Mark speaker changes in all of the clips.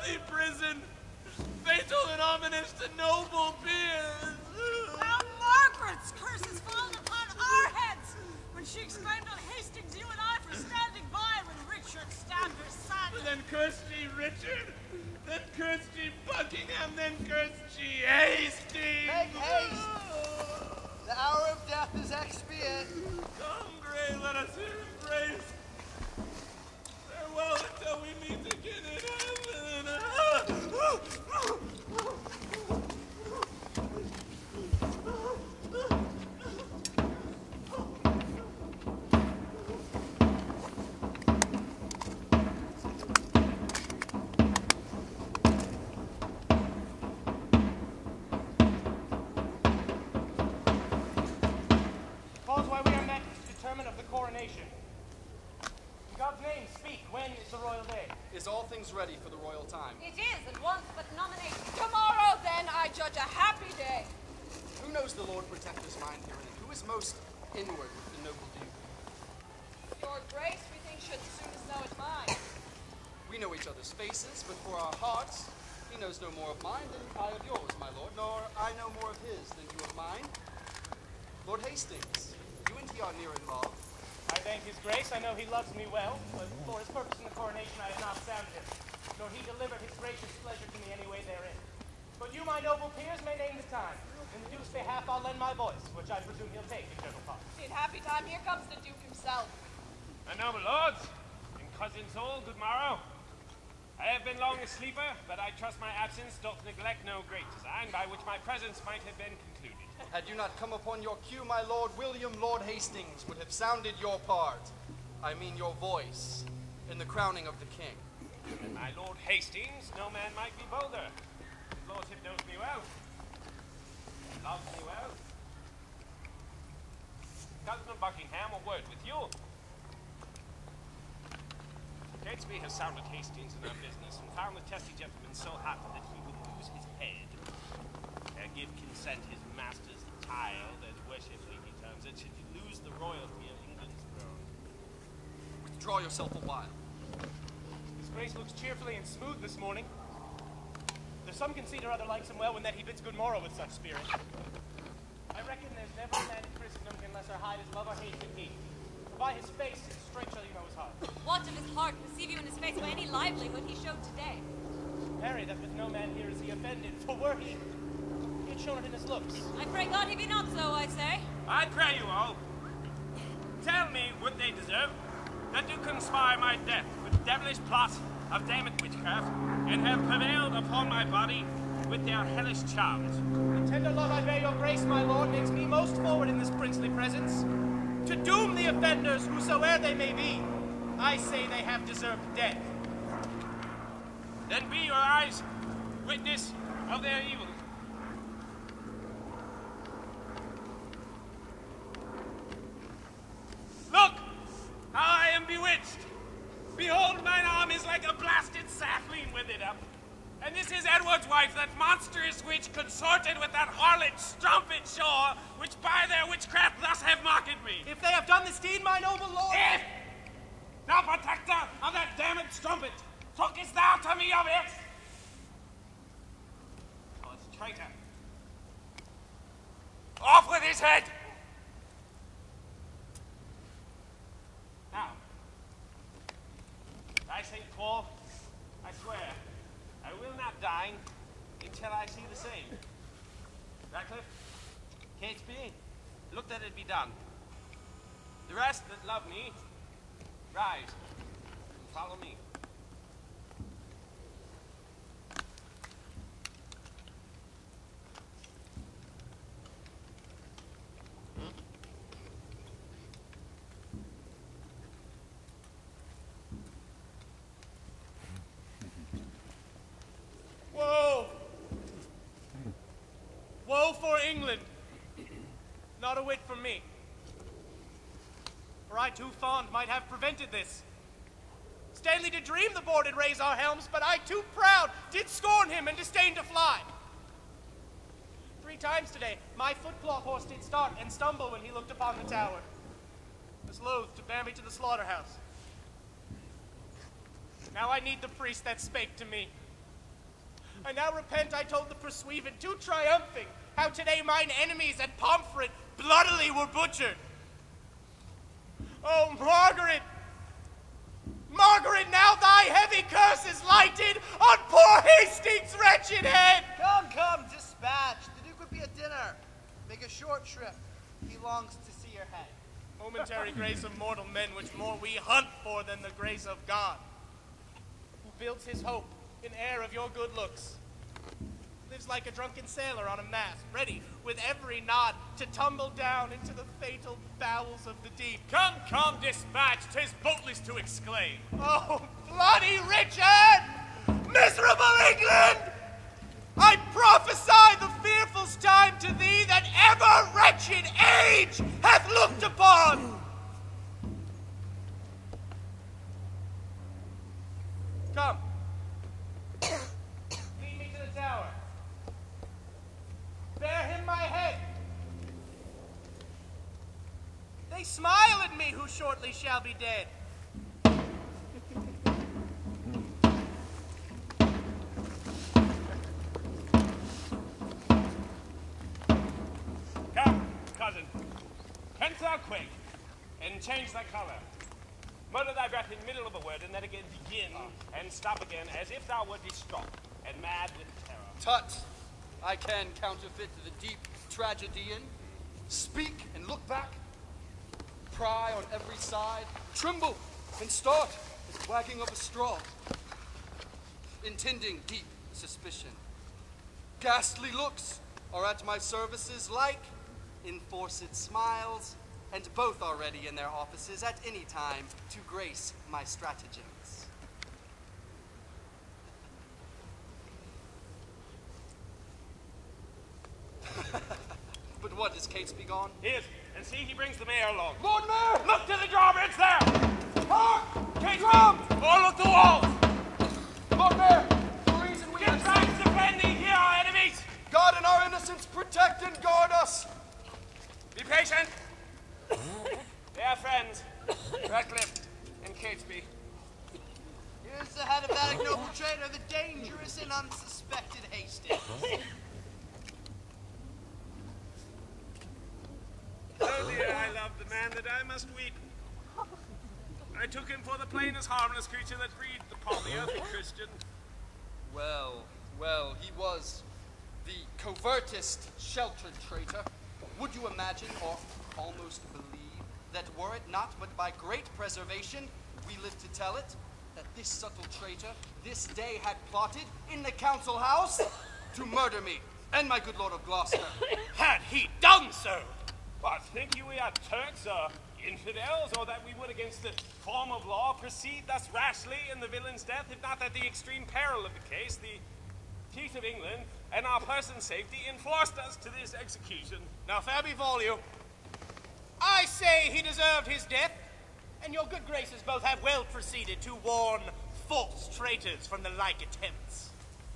Speaker 1: bloody prison, fatal and ominous to noble peers.
Speaker 2: Now Margaret's curse has fallen upon our heads when she exclaimed on Hastings, you and I, for standing by when Richard stabbed her son.
Speaker 1: Then cursed she Richard, then cursed she Buckingham, then cursed she Hastings.
Speaker 3: Make haste! The hour of death is expiate.
Speaker 1: Come, Grey, let us here embrace. Farewell until we meet again in heaven.
Speaker 4: Cause why we are met to determine of the coronation. In God's name, speak. When is the royal day?
Speaker 5: Is all things ready for the royal time?
Speaker 6: It is, and once but nomination. Tomorrow, then, I judge a happy day.
Speaker 5: Who knows the Lord Protector's mind herein? Who is most inward with the noble Duke?
Speaker 6: Your Grace, we think, should soonest know it mine.
Speaker 5: We know each other's faces, but for our hearts, he knows no more of mine than I of yours, my lord, nor I know more of his than you of mine. Lord Hastings, you and he are near involved.
Speaker 4: I thank his grace. I know he loves me well, but for his purpose in the coronation I have not sounded him, nor he delivered his gracious pleasure to me any way therein. But you, my noble peers, may name the time. In the Duke's behalf I'll lend my voice, which I presume he'll take in general part.
Speaker 6: In happy time, here comes the Duke himself.
Speaker 7: My noble lords, and cousins all, good morrow. I have been long a sleeper, but I trust my absence doth neglect no great design by which my presence might have been concluded.
Speaker 5: Had you not come upon your cue, my lord, William Lord Hastings would have sounded your part. I mean your voice, in the crowning of the king.
Speaker 7: And my Lord Hastings, no man might be bolder. His lordship knows me well. Loves me well. Cousin of Buckingham, a word with you. Shakespeare has sounded Hastings in our business and found the testy gentleman so happy that he would lose his head. Give consent his masters the tile, that worshipfully he terms it, should he lose the royalty of England's throne.
Speaker 5: Withdraw yourself a while.
Speaker 4: His grace looks cheerfully and smooth this morning. There's some conceit or other likes him well when that he bids good morrow with such spirit. I reckon there's never a man in Christendom can lesser hide his love or hate than he. By his face, straight shall you know his heart.
Speaker 6: What of his heart perceive you in his face by any livelihood he showed today?
Speaker 4: Marry, that with no man here is he offended, for were he had shown it in his looks.
Speaker 6: I pray God he be not so, I say.
Speaker 7: I pray you all, tell me what they deserve, that do conspire my death with devilish plot of damned witchcraft, and have prevailed upon my body with their hellish charms.
Speaker 4: The tender love I bear your grace, my lord, makes me most forward in this princely presence. To doom the offenders, whosoe'er they may be, I say they have deserved death.
Speaker 7: Then be your eyes witness of their evils. Look, how I am bewitched. Behold, mine arm is like a blasted sapling withered up. And this is Edward's wife, that monstrous witch consorted with that harlot strumpet shore, which by their witchcraft thus have mocked me.
Speaker 4: If they have done this deed, my noble lord...
Speaker 7: If! Thou protector of that damned strumpet, talkest thou to me of it? Oh, it's traitor. Off with his head! Now, I, St. Paul, I swear, I will not dine until I see the same. Ratcliffe, Catesby, look that it be done. The rest that love me, rise and follow me.
Speaker 4: Woe! Woe for England! Not a whit from me. For I too fond might have prevented this. Stanley did dream the board did raise our helms, but I too proud did scorn him and disdain to fly. 3 times today my footcloth horse did start and stumble when he looked upon the tower. Was loath to bear me to the slaughterhouse. Now I need the priest that spake to me. I now repent I told the pursuivant, too triumphing, how today mine enemies at Pomfret bloodily were butchered. Oh, Margaret! Margaret, now thy heavy curse is lighted on poor Hastings' wretched head!
Speaker 3: Come, dispatch. The Duke would be at dinner. Make a short trip. He longs to see your head.
Speaker 4: Momentary grace of mortal men, which more we hunt for than the grace of God, who builds his hope in air of your good looks, lives like a drunken sailor on a mast, ready with every nod to tumble down into the fatal bowels of the deep.
Speaker 7: Come, dispatch, 'tis bootless to exclaim.
Speaker 4: Oh, bloody Richard! Miserable England! I prophesy the fearful time to thee that ever wretched age hath looked upon! Come. Lead me to the tower. Bear him my head. They smile at me who shortly shall be dead.
Speaker 7: Come, cousin. Canst thou quick, and change thy colour. Murder thy breath in middle of a word, and then again begin, and stop again, as if thou wert distraught, and mad with terror.
Speaker 5: Tut! I can counterfeit the deep tragedian. Speak and look back. Pry on every side. Tremble and start at the wagging of a straw. Intending deep suspicion. Ghastly looks are at my services like enforced smiles, and both are ready in their offices at any time to grace my stratagems. But what, is Catesby gone?
Speaker 7: Yes, and see he brings the mayor along.
Speaker 5: Lord Mayor!
Speaker 7: Look to the drawbridge there!
Speaker 5: Hark!
Speaker 7: Catesby! Or look the walls!
Speaker 5: Lord Mayor, the reason we
Speaker 7: Get
Speaker 5: have...
Speaker 7: back, defend thee, here our enemies!
Speaker 5: God and our innocents protect and guard us!
Speaker 7: Be patient! They are friends, Ratcliffe and Catesby.
Speaker 3: Here's the head of that ignoble traitor, the dangerous and unsuspected Hastings.
Speaker 7: Oh dear, I love the man that I must weep. I took him for the plainest harmless creature that breathed upon the earth, a Christian.
Speaker 5: Well, he was the covertest sheltered traitor. Would you imagine, or almost believe, that were it not but by great preservation we live to tell it, that this subtle traitor this day had plotted in the council house to murder me and my good lord of Gloucester?
Speaker 7: Had he done so? What, think you we are Turks or infidels, or that we would against the form of law proceed thus rashly in the villain's death, if not at the extreme peril of the case, the teeth of England, and our person's safety enforced us to this execution?
Speaker 4: Now, fair befall you, I say he deserved his death, and your good graces both have well proceeded to warn false traitors from the like attempts.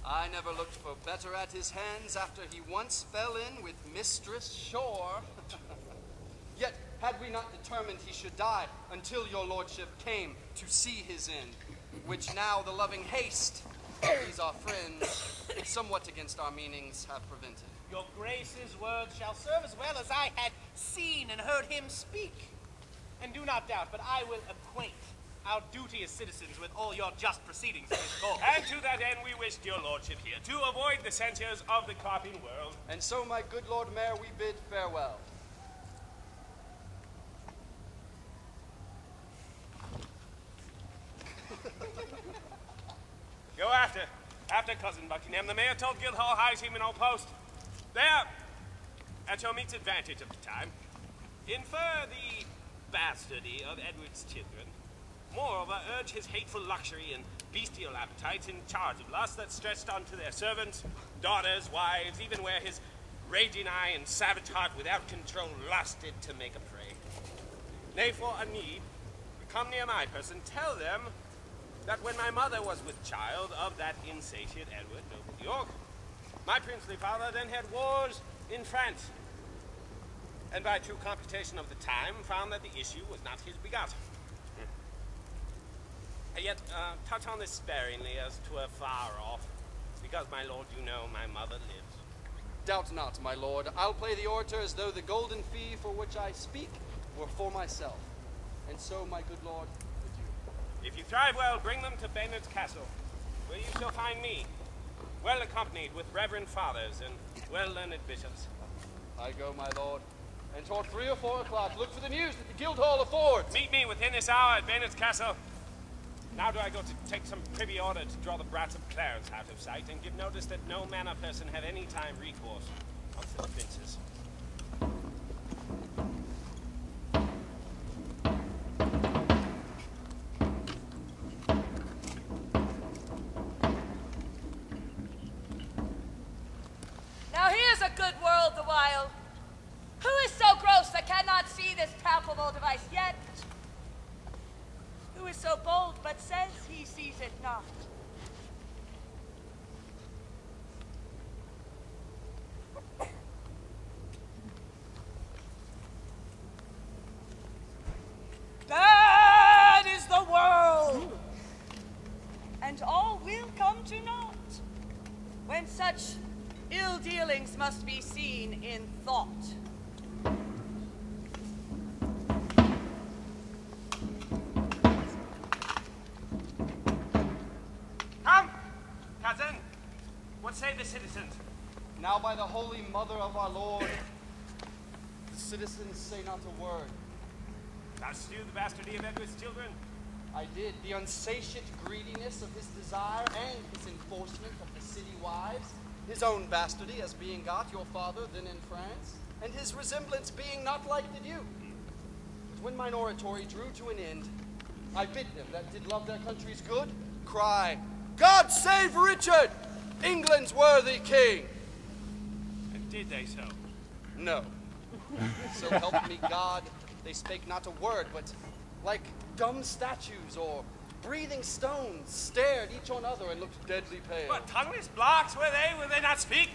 Speaker 5: I never looked for better at his hands after he once fell in with Mistress Shore. Yet, had we not determined he should die until your lordship came to see his end, which now the loving haste of these our friends, somewhat against our meanings, have prevented.
Speaker 4: Your grace's words shall serve as well as I had seen and heard him speak. And do not doubt, but I will acquaint our duteous citizens with all your just proceedings in this court.
Speaker 7: And to that end we wished your lordship here, to avoid the censures of the carping world.
Speaker 5: And so, my good Lord Mayor, we bid farewell.
Speaker 7: Go after cousin Buckingham. The mayor told Guildhall hies him in all post. There, at your meet's advantage of the time, infer the bastardy of Edward's children. Moreover, urge his hateful luxury and bestial appetites in charge of lust that stretched unto their servants, daughters, wives, even where his raging eye and savage heart without control lusted to make a prey. Nay, for a need, come near my person, tell them that when my mother was with child of that insatiate Edward, noble of York, my princely father then had wars in France, and by true computation of the time, found that the issue was not his begot. Yet, touch on this sparingly, as 'twere far off. Because, my lord, you know my mother lives.
Speaker 5: Doubt not, my lord. I'll play the orator as though the golden fee for which I speak were for myself. And so, my good lord, adieu.
Speaker 7: If you thrive well, bring them to Baynard's castle, where you shall find me, well accompanied with reverend fathers and well-learned bishops.
Speaker 5: I go, my lord. And toward 3 or 4 o'clock, look for the news that the Guildhall affords.
Speaker 7: Meet me within this hour at Baynard's castle. Now do I go to take some privy order to draw the brats of Clarence out of sight, and give notice that no manor person have any time recourse unto the princes.
Speaker 6: Now here's a good world the while. Who is so gross that cannot see this palpable device yet? Who is so bold but says he sees it not? That is the world, and all will come to naught when such ill dealings must be seen in thought.
Speaker 7: Come, cousin. What say the citizens?
Speaker 5: Now by the holy mother of our Lord, the citizens say not a word.
Speaker 7: Thou slew the bastardy of Edward's children.
Speaker 5: I did. The unsatiate greediness of his desire and his enforcement of the city wives, his own bastardy as being got your father then in France, and his resemblance being not like the Duke. But when mine oratory drew to an end, I bid them that did love their country's good, cry, God save Richard, England's worthy king.
Speaker 7: And did they so?
Speaker 5: No. So help me God, they spake not a word, but like dumb statues or breathing stones, stared each on other and looked deadly pale.
Speaker 7: What, tongueless blocks were they? Will they not speak?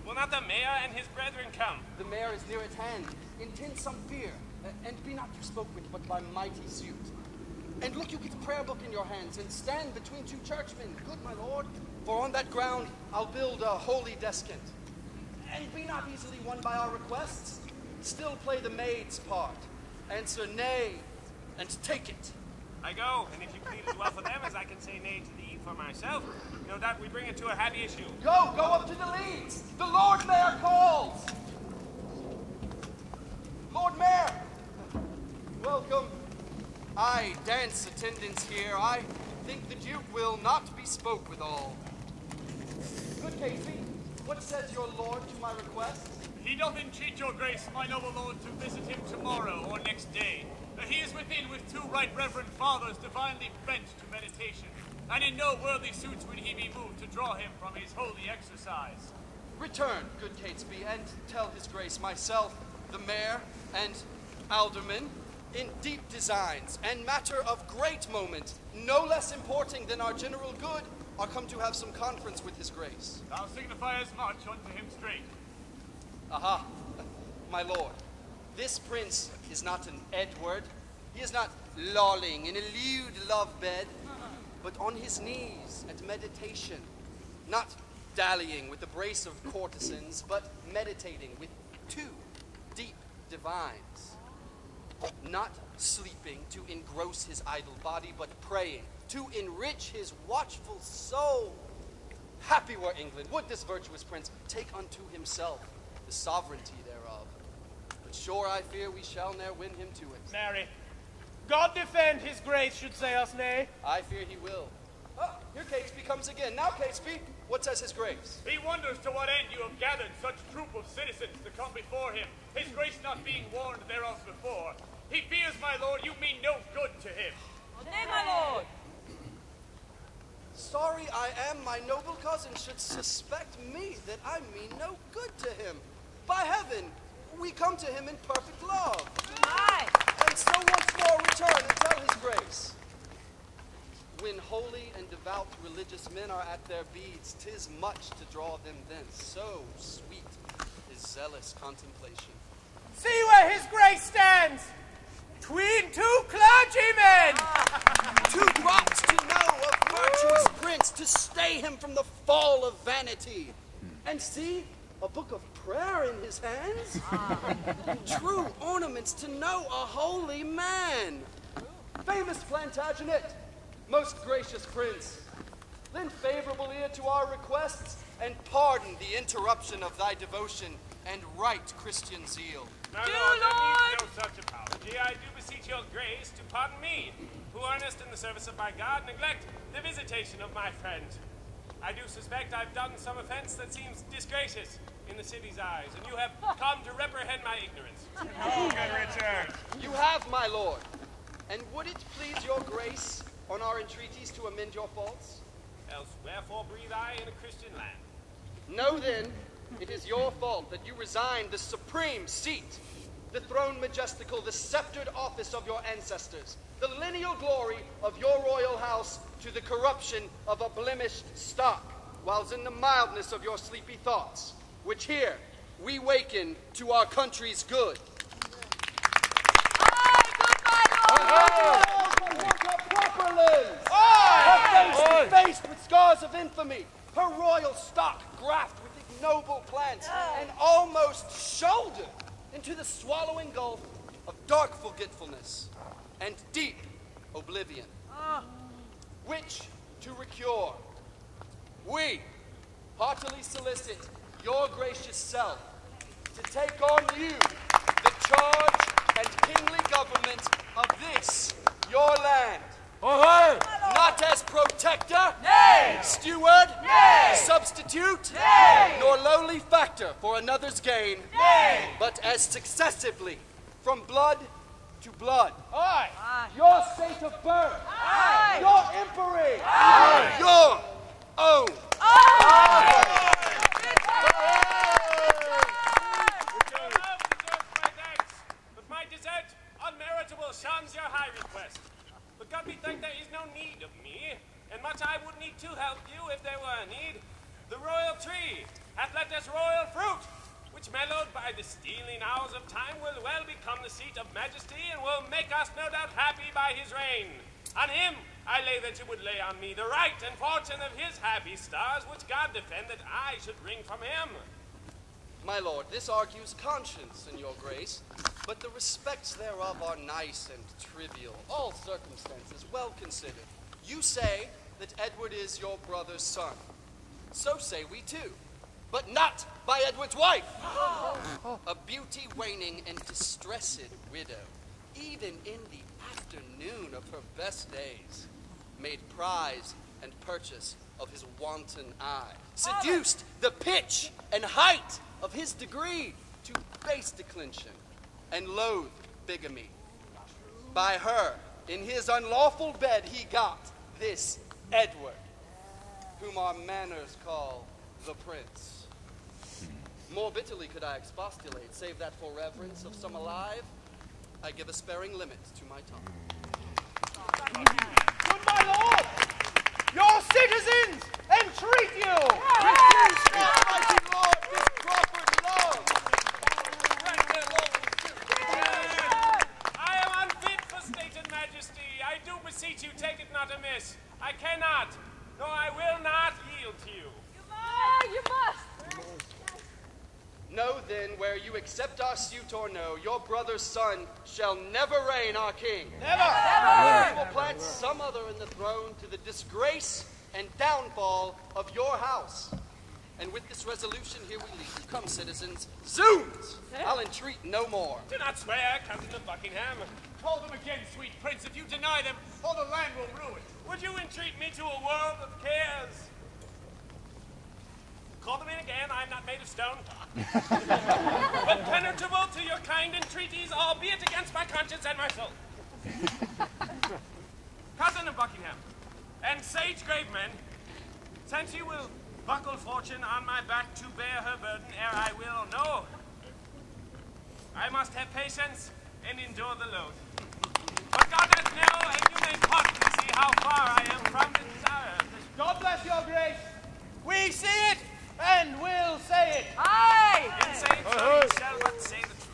Speaker 7: Will not the mayor and his brethren come?
Speaker 5: The mayor is near at hand. Intend some fear, and be not you spoke with, but by mighty suit. And look, you get the prayer book in your hands, and stand between 2 churchmen, good my lord, for on that ground I'll build a holy descant. And be not easily won by our requests. Still play the maid's part. Answer nay, and take it.
Speaker 7: I go, and if you plead as well for them as I can say nay to thee for myself, no doubt we bring it to a happy issue.
Speaker 5: Go up to the leads. The Lord Mayor calls. Lord Mayor, welcome. I dance attendance here. I think the Duke will not be spoke withal. Good Catesby, what says your lord to my request?
Speaker 8: He doth entreat your grace, my noble lord, to visit him tomorrow or next day. He is within with 2 right reverend fathers divinely bent to meditation, and in no worldly suits would he be moved to draw him from his holy exercise.
Speaker 5: Return, good Catesby, and tell his grace myself, the mayor, and aldermen, in deep designs and matter of great moment, no less importing than our general good, are come to have some conference with his grace.
Speaker 8: Thou signify as much unto him straight.
Speaker 5: Aha, my lord, this prince is not an Edward. He is not lolling in a lewd love bed, but on his knees at meditation, not dallying with the brace of courtesans, but meditating with 2 deep divines, not sleeping to engross his idle body, but praying to enrich his watchful soul. Happy were England, would this virtuous prince take unto himself the sovereignty thereof. But sure I fear we shall ne'er win him to it.
Speaker 4: Marry, God defend his grace should say us nay.
Speaker 5: I fear he will. Ah, here Catesby comes again. Now Catesby, what says his grace?
Speaker 8: He wonders to what end you have gathered such troop of citizens to come before him, his grace not being warned thereof before. He fears, my lord, you mean no good to him.
Speaker 6: Nay, my lord.
Speaker 5: Sorry I am my noble cousin should suspect me that I mean no good to him. By heaven, we come to him in perfect love.
Speaker 6: Aye.
Speaker 5: And so once more return and tell his grace. When holy and devout religious men are at their beads, 'tis much to draw them thence. So sweet is zealous contemplation.
Speaker 4: See where his grace stands! 'Tween 2 clergymen!
Speaker 5: 2 drops to know of virtuous prince. helmets to stay him from the fall of vanity. And see, a book of prayer in his hands. True ornaments to know a holy man. Famous Plantagenet, most gracious prince, lend favorable ear to our requests and pardon the interruption of thy devotion and right Christian zeal.
Speaker 7: My lord, I need no such apology. I do beseech your grace to pardon me, who earnest in the service of my God neglect the visitation of my friend. I do suspect I've done some offense that seems disgracious in the city's eyes, and you have come to reprehend my ignorance.
Speaker 1: Oh, good Richard.
Speaker 5: You have, my lord. And would it please your grace on our entreaties to amend your faults?
Speaker 7: Else wherefore breathe I in a Christian land?
Speaker 5: Know then, it is your fault that you resigned the supreme seat, the throne majestical, the sceptered office of your ancestors, the lineal glory of your royal house to the corruption of a blemished stock, whiles in the mildness of your sleepy thoughts, which here we waken to our country's good. Her face faced with scars of infamy, her royal stock graft with ignoble plants, and almost shouldered into the swallowing gulf of dark forgetfulness and deep oblivion, which to recure, we heartily solicit your gracious self to take on you the charge and kingly government of this, your land. Not as protector, nay. Steward, nay. Substitute, nay. Nor lowly factor for another's gain, nay. But as successively, from blood to blood.
Speaker 4: Aye.
Speaker 5: Your state of birth,
Speaker 4: Aye.
Speaker 5: your empery,
Speaker 4: Aye.
Speaker 5: your own.
Speaker 7: But my desert unmeritable shuns your high request. But God be thanked there is no need of me, and much I would need to help you if there were a need. The royal tree hath let us royal fruit, which mellowed by the stealing hours of time will well become the seat of majesty, and will make us no doubt happy by his reign. On him I lay that you would lay on me the right and fortune of his happy stars, which God defend that I should wring from him.
Speaker 5: My lord, this argues conscience in your grace, but the respects thereof are nice and trivial, all circumstances well considered. You say that Edward is your brother's son. So say we too, but not by Edward's wife. A beauty waning and distressed widow, even in the afternoon of her best days, made prize and purchase of his wanton eye, seduced the pitch and height of his degree to base declension and loathed bigamy. By her, in his unlawful bed, he got this Edward, whom our manners call the prince. More bitterly could I expostulate, save that for reverence of some alive, I give a sparing limit to my tongue.
Speaker 4: Good my lord, your citizens entreat you.
Speaker 5: Refuse not, mighty lord, this proffered love.
Speaker 7: I am unfit for stated majesty. I do beseech you, take it not amiss. I cannot, nor I will not yield to you.
Speaker 2: You must!
Speaker 5: Know then, where you accept our suit or no, your brother's son shall never reign our king.
Speaker 4: Never.
Speaker 5: We will plant some other in the throne to the disgrace and downfall of your house. And with this resolution here we leave. Come, citizens. Zoons! I'll entreat no more.
Speaker 7: Do not swear, cousin of Buckingham.
Speaker 8: Call them again, sweet prince. If you deny them, all the land will rue it.
Speaker 7: Would you entreat me to a world of cares? Call them in again, I am not made of stone. But penetrable to your kind entreaties, albeit against my conscience and my soul. Cousin of Buckingham, and sage grave men, since you will buckle fortune on my back to bear her burden ere I will know, I must have patience and endure the load. But God doth know, and you may partly see how far I am from the desire.
Speaker 4: God bless your grace. We see it and will say it.
Speaker 6: Aye!
Speaker 7: In saying so, you shall but say the truth.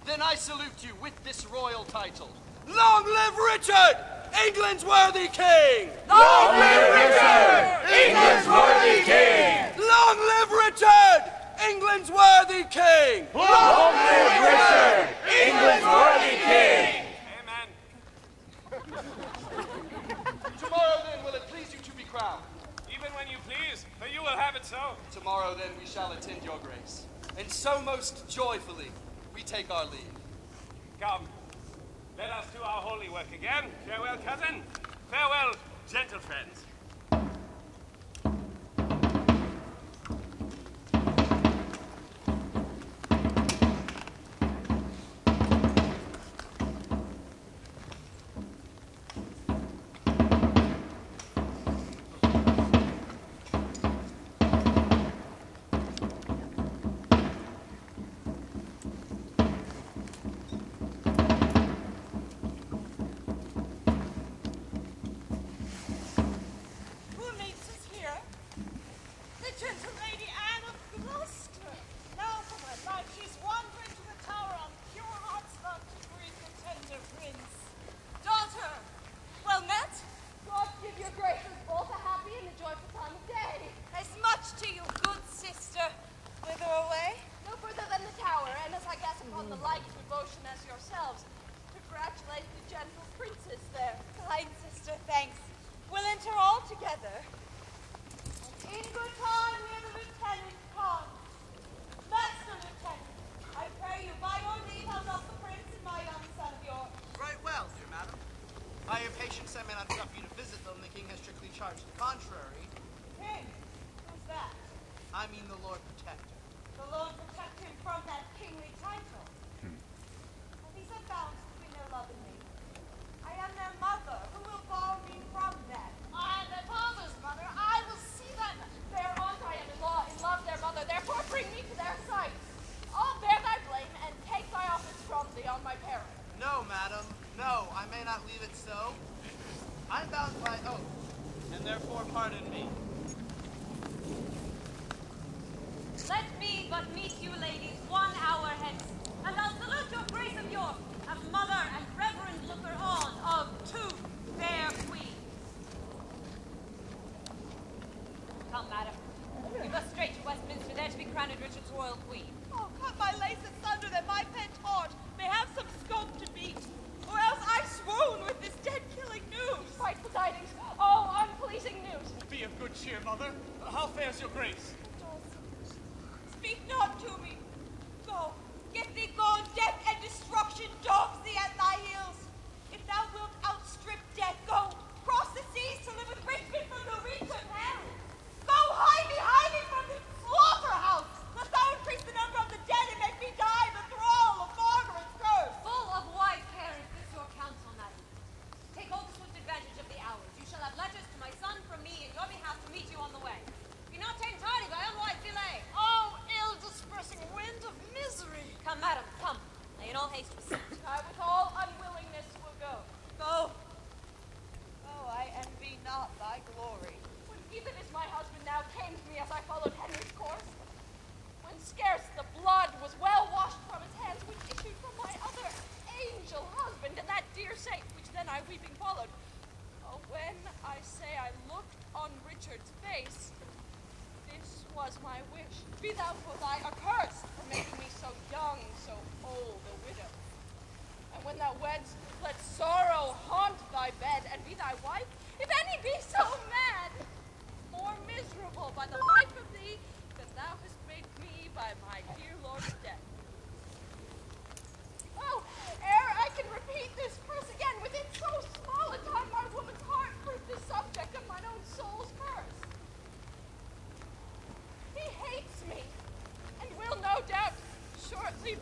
Speaker 5: Then I salute you with this royal title. Long live Richard! England's worthy king!
Speaker 1: Long live Richard, England's worthy king!
Speaker 5: Long live Richard, England's worthy king!
Speaker 1: Long live Richard, England's worthy king!
Speaker 7: Amen.
Speaker 5: Tomorrow then will it please you to be crowned?
Speaker 7: Even when you please, for you will have it so.
Speaker 5: Tomorrow then we shall attend your grace, and so most joyfully we take our leave.
Speaker 7: Come, let us do our holy work again. Farewell, cousin. Farewell, gentle friends.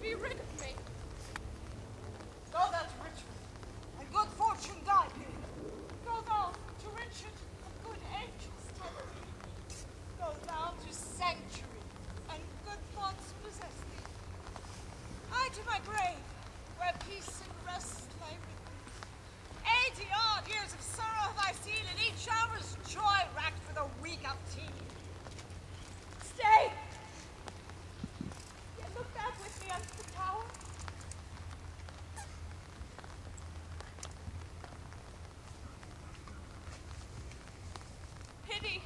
Speaker 2: Be rid of me. So that's Richard. And good for
Speaker 6: pity.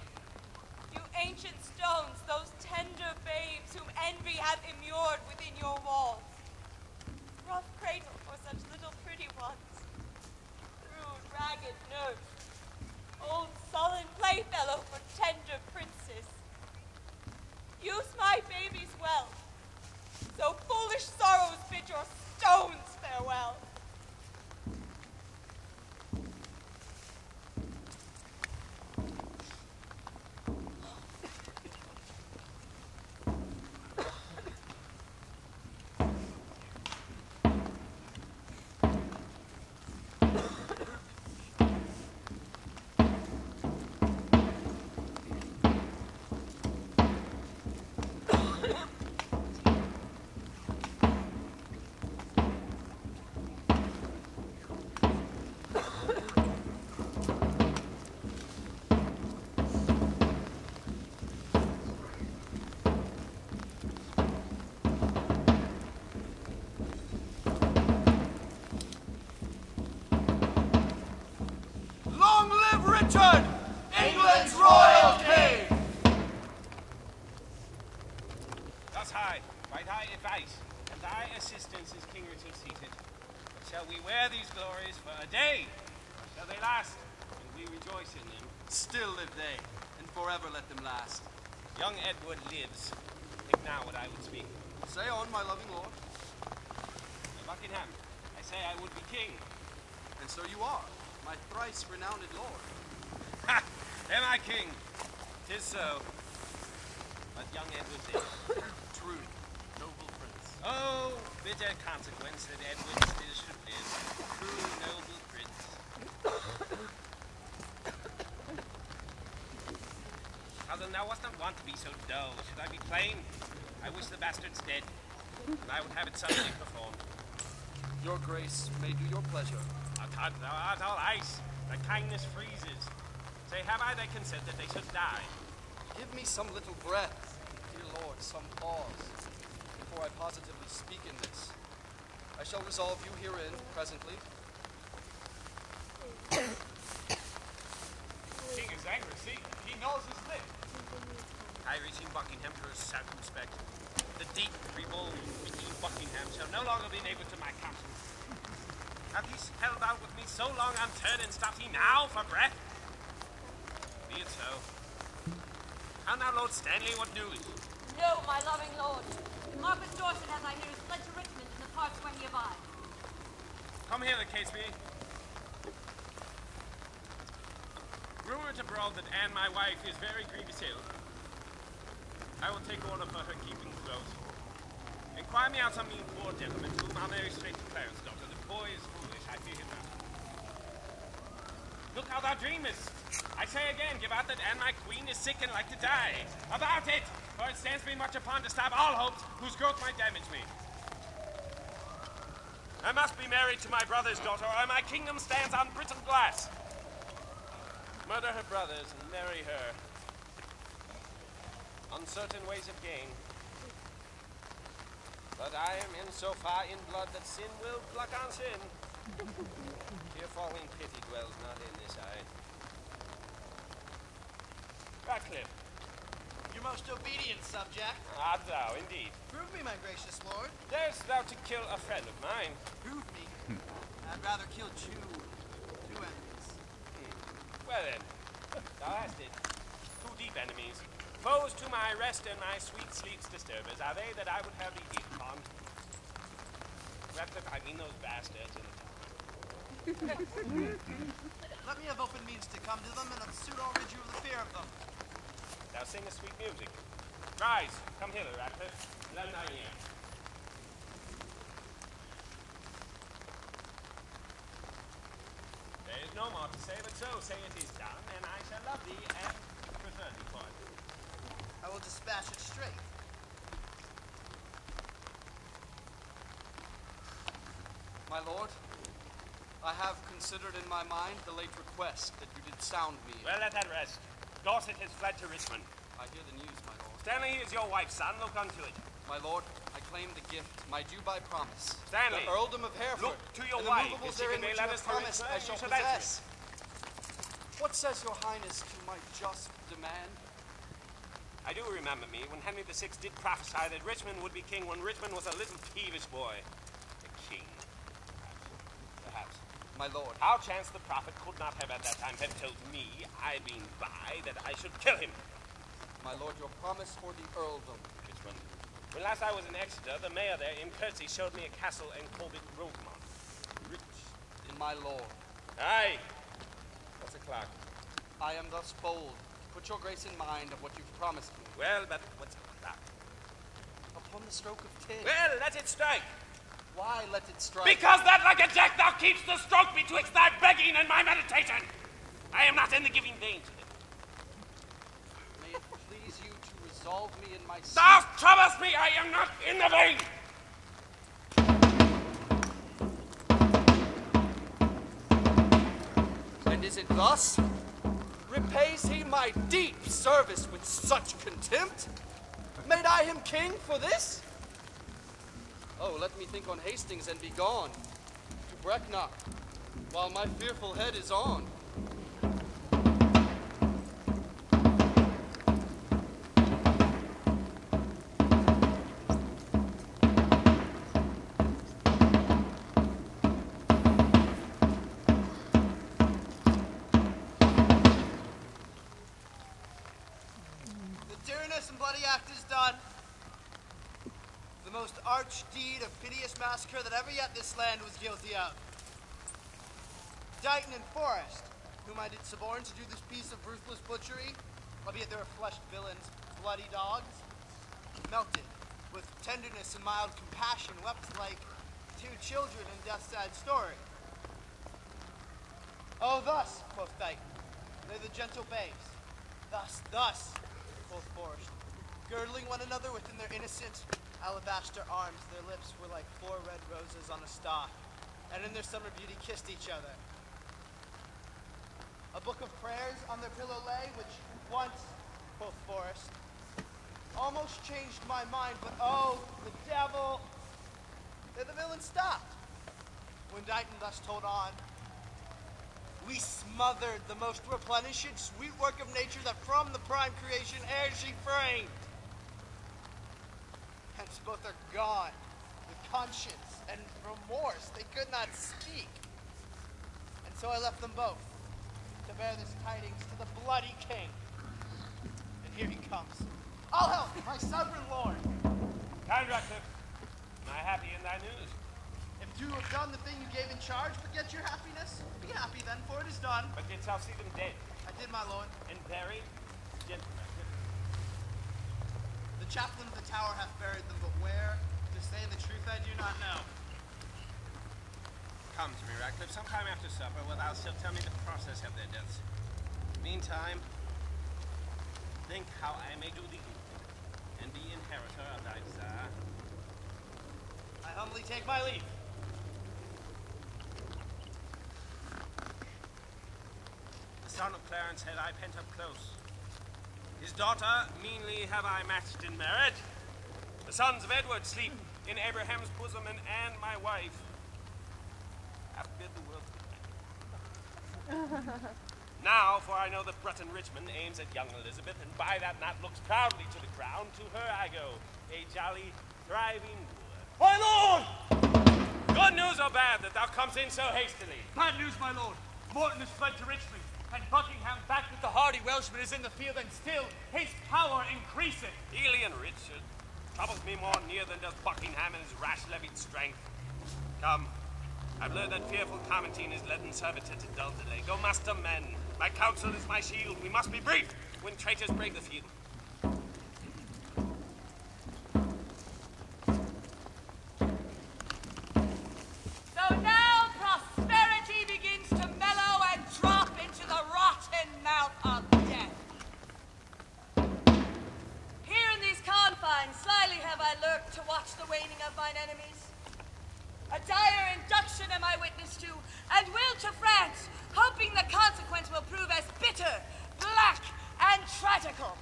Speaker 6: You ancient stones, those tender babes whom envy hath immured within your walls. Rough cradle for such little pretty ones. Rude, ragged nurse. Old sullen playfellow for tender princes. Use my babies well. So foolish sorrows bid your stones farewell.
Speaker 1: Richard, England's royal king!
Speaker 7: Thus high, right high advice, and thy assistance is King Richard seated. But shall we wear these glories for a day, or shall they last, and we rejoice in them?
Speaker 5: Still live they, and forever let them last.
Speaker 7: Young Edward lives. Think now what I would speak.
Speaker 5: Say on, my loving lord.
Speaker 7: Buckingham, I say I would be king.
Speaker 5: And so you are, my thrice renowned lord.
Speaker 7: Ha! Am I king? 'Tis so. But young Edward lives.
Speaker 5: True, noble prince.
Speaker 7: Oh, bitter consequence that Edward still should live. True, noble prince. Cousin, thou wast not wont to be so dull. Should I be plain? I wish the bastard's dead, and I would have it suddenly performed.
Speaker 5: Your grace may do your pleasure.
Speaker 7: Tut, thou art all ice. Thy kindness freezes. Say, have I thy consent that they should die?
Speaker 5: Give me some little breath, dear lord, some pause, before I positively speak in this. I shall resolve you herein presently.
Speaker 8: King is angry, see? He knows his lip.
Speaker 7: I reaching Buckingham for a circumspect. The deep revolt between Buckingham shall no longer be neighbour to my counsel. Hath he held out with me so long unturned, and stops he now for breath? Be it so. How now, Lord Stanley, what news?
Speaker 2: No, my loving lord. Margaret Dorset, as I hear, is fled to Richmond in the parts where he abides.
Speaker 7: Come hither, Catesby. Rumour it abroad that Anne, my wife, is very grievous ill. I will take order for her keeping close. Inquire me out some mean poor gentleman, to whom I'll marry straight to Clarence, daughter. The boy is foolish, I fear him not. Look how thou dreamest. I say again, give out that Anne, my queen, is sick and like to die. About it, for it stands me much upon to stop all hopes whose growth might damage me. I must be married to my brother's daughter, or my kingdom stands on brittle glass. Murder her brothers and marry her. Uncertain ways of gain. But I am in so far in blood that sin will pluck on sin. Here falling pity dwells not in this eye. Ratcliffe.
Speaker 3: Your most obedient subject.
Speaker 7: Art thou, indeed.
Speaker 3: Prove me, my gracious lord.
Speaker 7: Darest thou to kill a friend of mine?
Speaker 3: Prove me. I'd rather kill two enemies.
Speaker 7: Well then, thou hast it. Two deep enemies. Foes to my rest and my sweet sleep's disturbers are they that I would have thee hit upon. Ratcliffe, I mean those bastards in the tower.
Speaker 3: Let me have open means to come to them, and I'll soon all rid you of the fear of them.
Speaker 7: Thou singest sweet music. Rise, come hither, Ratcliffe. Lend thine ear. There is no more to say, but so say it is done, and I shall love thee and prefer thee for it.
Speaker 3: I will dispatch it straight.
Speaker 5: My lord, I have considered in my mind the late request that you did sound me.
Speaker 7: Well, let that rest. Dorset has fled to Richmond.
Speaker 5: I hear the news, my lord.
Speaker 7: Stanley is your wife's son. Look unto it.
Speaker 5: My lord, I claim the gift, my due by promise.
Speaker 7: Stanley,
Speaker 5: the earldom of Hereford.
Speaker 7: look to your
Speaker 5: and
Speaker 7: wife.
Speaker 5: the movables
Speaker 7: If she
Speaker 5: therein
Speaker 7: convey
Speaker 5: which you
Speaker 7: letters
Speaker 5: have
Speaker 7: to
Speaker 5: promised,
Speaker 7: Richmond,
Speaker 5: I shall
Speaker 7: you shall answer
Speaker 5: possess. What says your highness to my just demand?
Speaker 7: I do remember me when Henry VI did prophesy that Richmond would be king when Richmond was a little peevish boy. A king. Perhaps.
Speaker 5: My lord.
Speaker 7: How chance the prophet could not have at that time have told me, I being by, that I should kill him.
Speaker 5: My lord, your promise for the earldom.
Speaker 7: Richmond. When last I was in Exeter, the mayor there in courtesy showed me a castle and called it Rosemont. Rich.
Speaker 5: My lord.
Speaker 7: Aye. What's a clock?
Speaker 5: I am thus bold. Put your grace in mind of what you've promised me.
Speaker 7: Well, but what's a clock?
Speaker 5: Upon the stroke of 10.
Speaker 7: Well, let it strike.
Speaker 5: Why let it strike?
Speaker 7: Because that like a jack thou keeps the stroke betwixt thy begging and my meditation. I am not in the giving vein to it.
Speaker 5: May it please you to resolve me in my sleep.
Speaker 7: Thou troublest me, I am not in the vein.
Speaker 5: And is it thus? Repays he my deep service with such contempt? Made I him king for this? Oh, let me think on Hastings and be gone to Brecknock, while my fearful head is on.
Speaker 3: most arch deed of piteous massacre that ever yet this land was guilty of. Dighton and Forrest, whom I did suborn to do this piece of ruthless butchery, albeit they were fleshed villains, bloody dogs, melted with tenderness and mild compassion, wept like two children in death's sad story. Oh, thus, quoth Dighton, they're the gentle babes. Thus, quoth Forrest, girdling one another within their innocent alabaster arms, their lips were like 4 red roses on a stalk, and in their summer beauty kissed each other. A book of prayers on their pillow lay, which once, quoth Forrest, almost changed my mind, but oh, the devil! There the villain stopped. When Dighton thus told on, we smothered the most replenishing sweet work of nature that from the prime creation ere she framed. Hence both are gone, with conscience and remorse they could not speak. And so I left them both, to bear this tidings to the bloody king. And here he comes. I'll help, my sovereign lord.
Speaker 7: Kind Ratcliffe, am I happy in thy news?
Speaker 3: If you have done the thing you gave in charge, forget your happiness. Be happy then, for it is done.
Speaker 7: But didst thou see them dead?
Speaker 3: I did, my lord.
Speaker 7: And buried? Gentle Ratcliffe.
Speaker 3: The chaplain of the tower hath buried them, but where? To say the truth, I do not know.
Speaker 7: Come to me, Ratcliffe, sometime after supper, where thou shalt tell me the process of their deaths. Meantime, think how I may do thee good, and be inheritor of thy desire.
Speaker 3: I humbly take my leave.
Speaker 7: The son of Clarence had I pent up close. His daughter meanly have I matched in marriage. The sons of Edward sleep in Abraham's bosom, and Anne my wife hath bid the world good night. Now, for I know that Breton Richmond aims at young Elizabeth, and by that knot looks proudly to the crown, to her I go, a jolly, thriving wooer.
Speaker 8: My lord!
Speaker 7: Good news or bad that thou comes in so hastily?
Speaker 8: Bad news, my lord. Morton has fled to Richmond, and Buckingham, back with the hardy Welshman, is in the field, and still his power increaseth.
Speaker 7: Ely and Richard troubles me more near than does Buckingham and his rash-levied strength. Come, I've learned that fearful Carmentine is led in servitude to dull delay. Go muster men. My counsel is my shield. We must be brief when traitors break the field.
Speaker 2: So now prosperity begins to mellow and drop into the rotten mouth of death. Here in these confines, slyly have I lurked to watch the waning of mine enemies. A dire induction am I witness to, and will to France, hoping the consequence will prove as bitter, black, and tragical.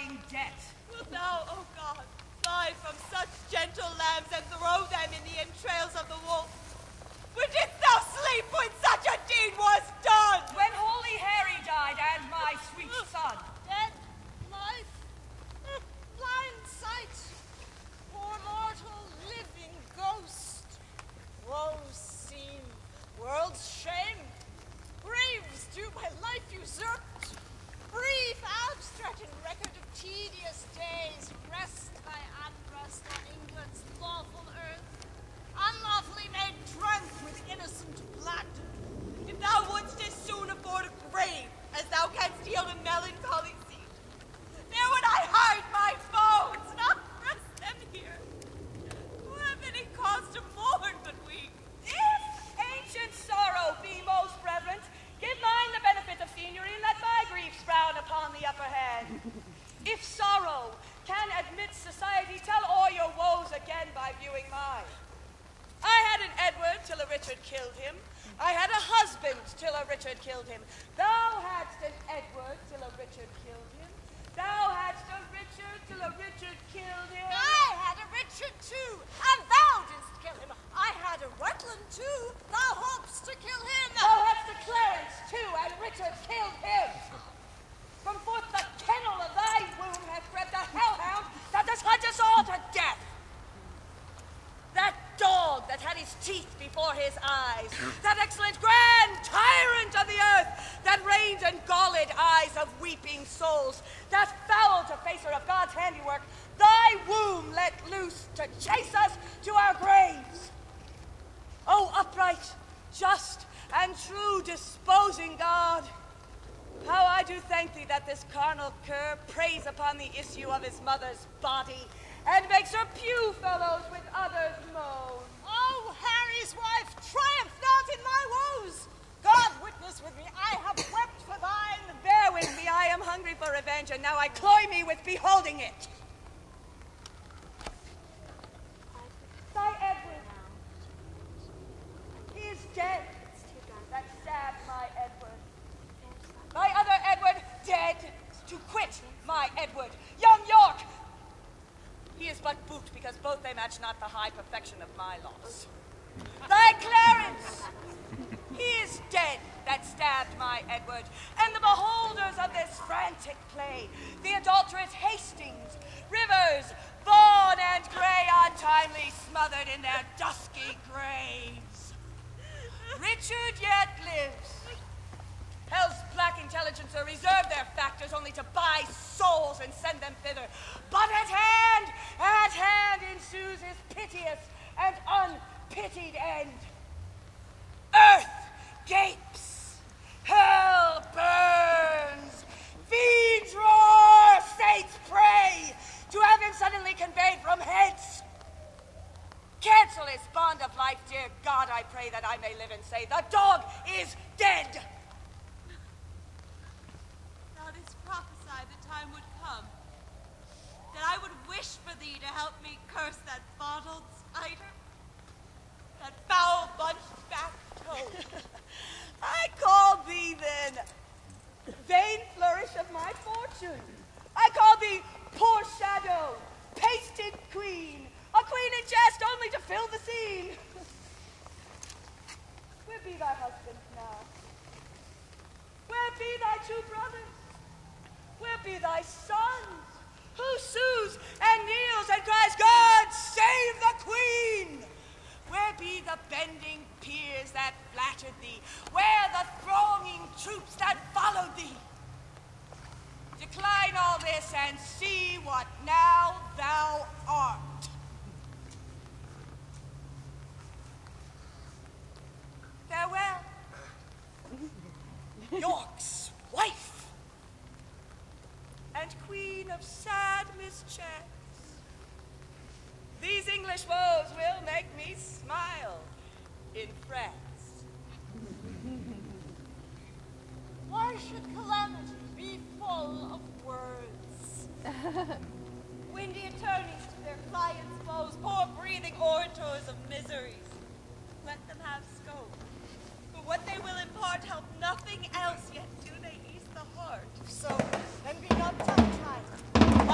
Speaker 2: dying debt.
Speaker 6: Wilt thou, O God, fly from such gentle lambs and throw them in the entrails of the wolf? Where didst thou sleep when such a deed was done?
Speaker 2: When holy Harry died and my sweet son.
Speaker 9: Dead life, blind sight, poor mortal living ghost. Woes seen, world's shame, graves due by life usurped. Brief abstract and record of tedious days, rest by unrest on England's lawful earth, unlawfully made drunk with innocent blood.
Speaker 6: If thou wouldst as soon afford a grave as thou canst yield a melancholy seat, there would I hide my bones, not rest them here. Who have any cause to mourn but we?
Speaker 2: If ancient sorrow be most reverent, give mine the benefit of seniority, and let my griefs frown upon the upper hand. If sorrow can admit society, tell all your woes again by viewing mine. I had an Edward till a Richard killed him. I had a husband till a Richard killed him. Thou hadst an Edward till a Richard killed him. Thou hadst a Richard till a Richard killed him.
Speaker 9: I had a Richard too, and thou didst kill him. I had a Rutland too, thou hopest to kill him.
Speaker 2: Thou hadst a Clarence too, and Richard killed him. From forth the kennel of thy womb hath bred the hellhound that does hunt us all to death. That dog that had his teeth before his eyes, that excellent grand tyrant of the earth, that reigns in galled eyes of weeping souls, that foul defacer of God's handiwork, thy womb let loose to chase us to our graves. O upright, just, and true disposing God, how I do thank thee that this carnal cur preys upon the issue of his mother's body, and makes her pew fellows with others' moan.
Speaker 9: Oh, Harry's wife, triumph not in my woes. God witness with me, I have wept for thine.
Speaker 2: Bear with me, I am hungry for revenge, and now I cloy me with beholding it. Thy Edward, he is dead, that stabbed my Edward. My other Edward, dead, to quit my Edward. Young York, he is but boot, because both they match not the high perfection of my loss. Thy Clarence, he is dead that stabbed my Edward, and the beholders of this frantic play, the adulterous Hastings, Rivers, Vaughan, and Grey, untimely smothered in their dusky graves. Richard yet lives. Hell's black intelligencer reserved their factors only to buy souls and send them thither. But at hand ensues his piteous and unpitied end. Earth gapes, hell burns, fiends roar, saints pray to have him suddenly conveyed from hence. Cancel his bond of life, dear God, I pray, that I may live and say, the dog is dead.
Speaker 6: Thou didst prophesy the time would come, that I would wish for thee to help me curse that bottled spider, that foul bunch-backed toad.
Speaker 2: I called thee then vain flourish of my fortune. I called thee poor shadow, pasted queen, a queen in jest only to fill the scene. Where be thy husband now? Where be thy two brothers? Where be thy sons? Who sues and kneels and cries, God save the queen? Where be the bending peers that flattered thee? Where the thronging troops that followed thee? Decline all this and see what now thou art. Farewell, York's wife, and queen of sad mischance. These English woes will make me smile in France.
Speaker 9: Why should calamity be full of words?
Speaker 6: Windy attorneys to their clients' foes, poor breathing orators of miseries. Let them have scope. For what they will impart help nothing else, yet do they ease the heart.
Speaker 9: So, then be not tongue-tied.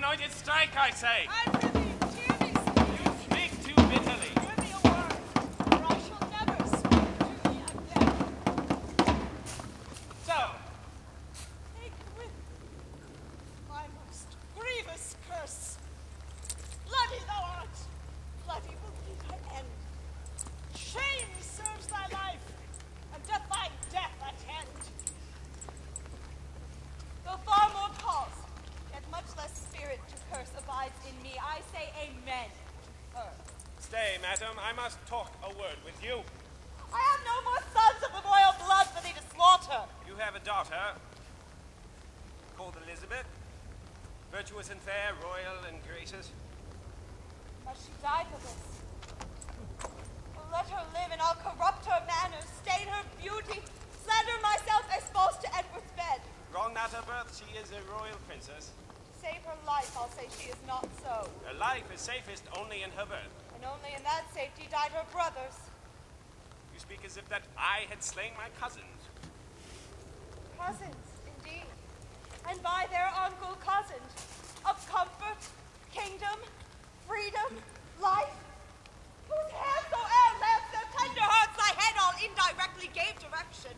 Speaker 7: anointed, strike, I say!
Speaker 9: I prithee, hear me
Speaker 7: You speak too bitterly.
Speaker 9: Give me a word, or I shall never speak to thee again.
Speaker 7: So,
Speaker 9: Take with my most grievous curse. Bloody thou art, bloody will be thy end. Shame serves thy life, and doth thy death attend.
Speaker 6: Though far more cause, yet much less spirit to curse abides in me, I say amen to her.
Speaker 7: stay, madam. I must talk a word with you.
Speaker 6: I have no more sons of the royal blood for thee to slaughter.
Speaker 7: You have a daughter called Elizabeth, virtuous and fair, royal and gracious.
Speaker 6: Must she die for this? Oh, let her live, and I'll corrupt her manners, stain her beauty, slander myself as false to Edward's bed.
Speaker 7: Wrong not her birth, she is a royal princess.
Speaker 6: Save her life, I'll say she is not so.
Speaker 7: Her life is safest only in her birth.
Speaker 6: And only in that safety died her brothers.
Speaker 7: You speak as if that I had slain my cousins.
Speaker 6: Cousins, indeed. And by their uncle cousins, of comfort, kingdom, freedom, life, whose hands soe'er left their tender hearts thy head all indirectly gave direction.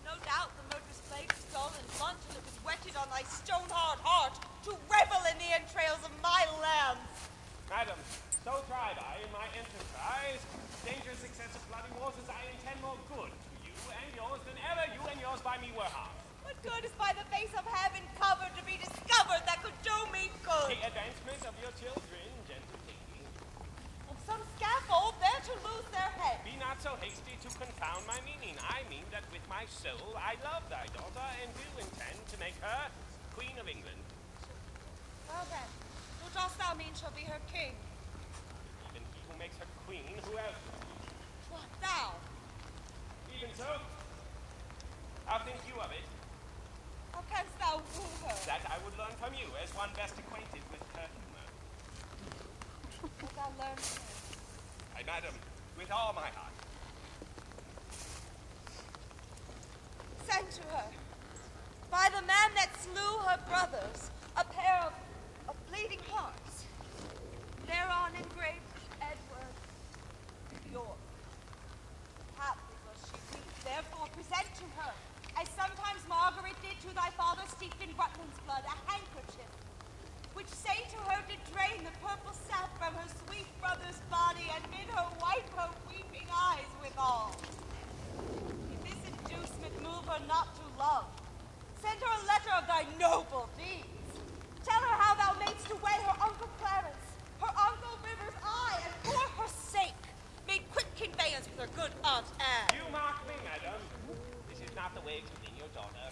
Speaker 6: No doubt the murderous blade was stolen blunt till it was whetted on thy stone-hard heart to revel in the entrails of my lambs.
Speaker 7: Madam, so tried I in my enterprise. Dangerous success of bloody wars as I intend more good to you and yours than ever you and yours by me were harmed.
Speaker 6: What good is by the face of heaven covered to be discovered that could do me good?
Speaker 7: The advancement of your children, gentle lady.
Speaker 6: Of some scaffold there to lose their head.
Speaker 7: Be not so hasty to confound my meaning. I mean that with my soul I love thy daughter and do intend to make her Queen of England.
Speaker 6: Well then, who dost thou mean shall be her king?
Speaker 7: Even he who makes her queen, who else?
Speaker 6: What, thou?
Speaker 7: Even so. How think you of it?
Speaker 6: How canst thou woo her?
Speaker 7: That I would learn from you, as one best acquainted with her humor.
Speaker 6: Wilt thou learn from her?
Speaker 7: Aye, madam, with all my heart.
Speaker 6: Send to her, by the man that slew her brothers, a pair of bleeding hearts. Thereon engraved Edward York. Haply was she weak, therefore present to her, as sometimes Margaret did to thy father steeped in Rutland's blood, a handkerchief, which say to her did drain the purple sap from her sweet brother's body, and bid her wipe her weeping eyes withal. If this inducement move her not to love, send her a letter of thy noble deeds. Tell her how thou madest away her uncle Clarence, her uncle River's eye, and for her sake made quick conveyance with her good aunt Anne.
Speaker 7: You mock me, madam. This is not the way to win your daughter.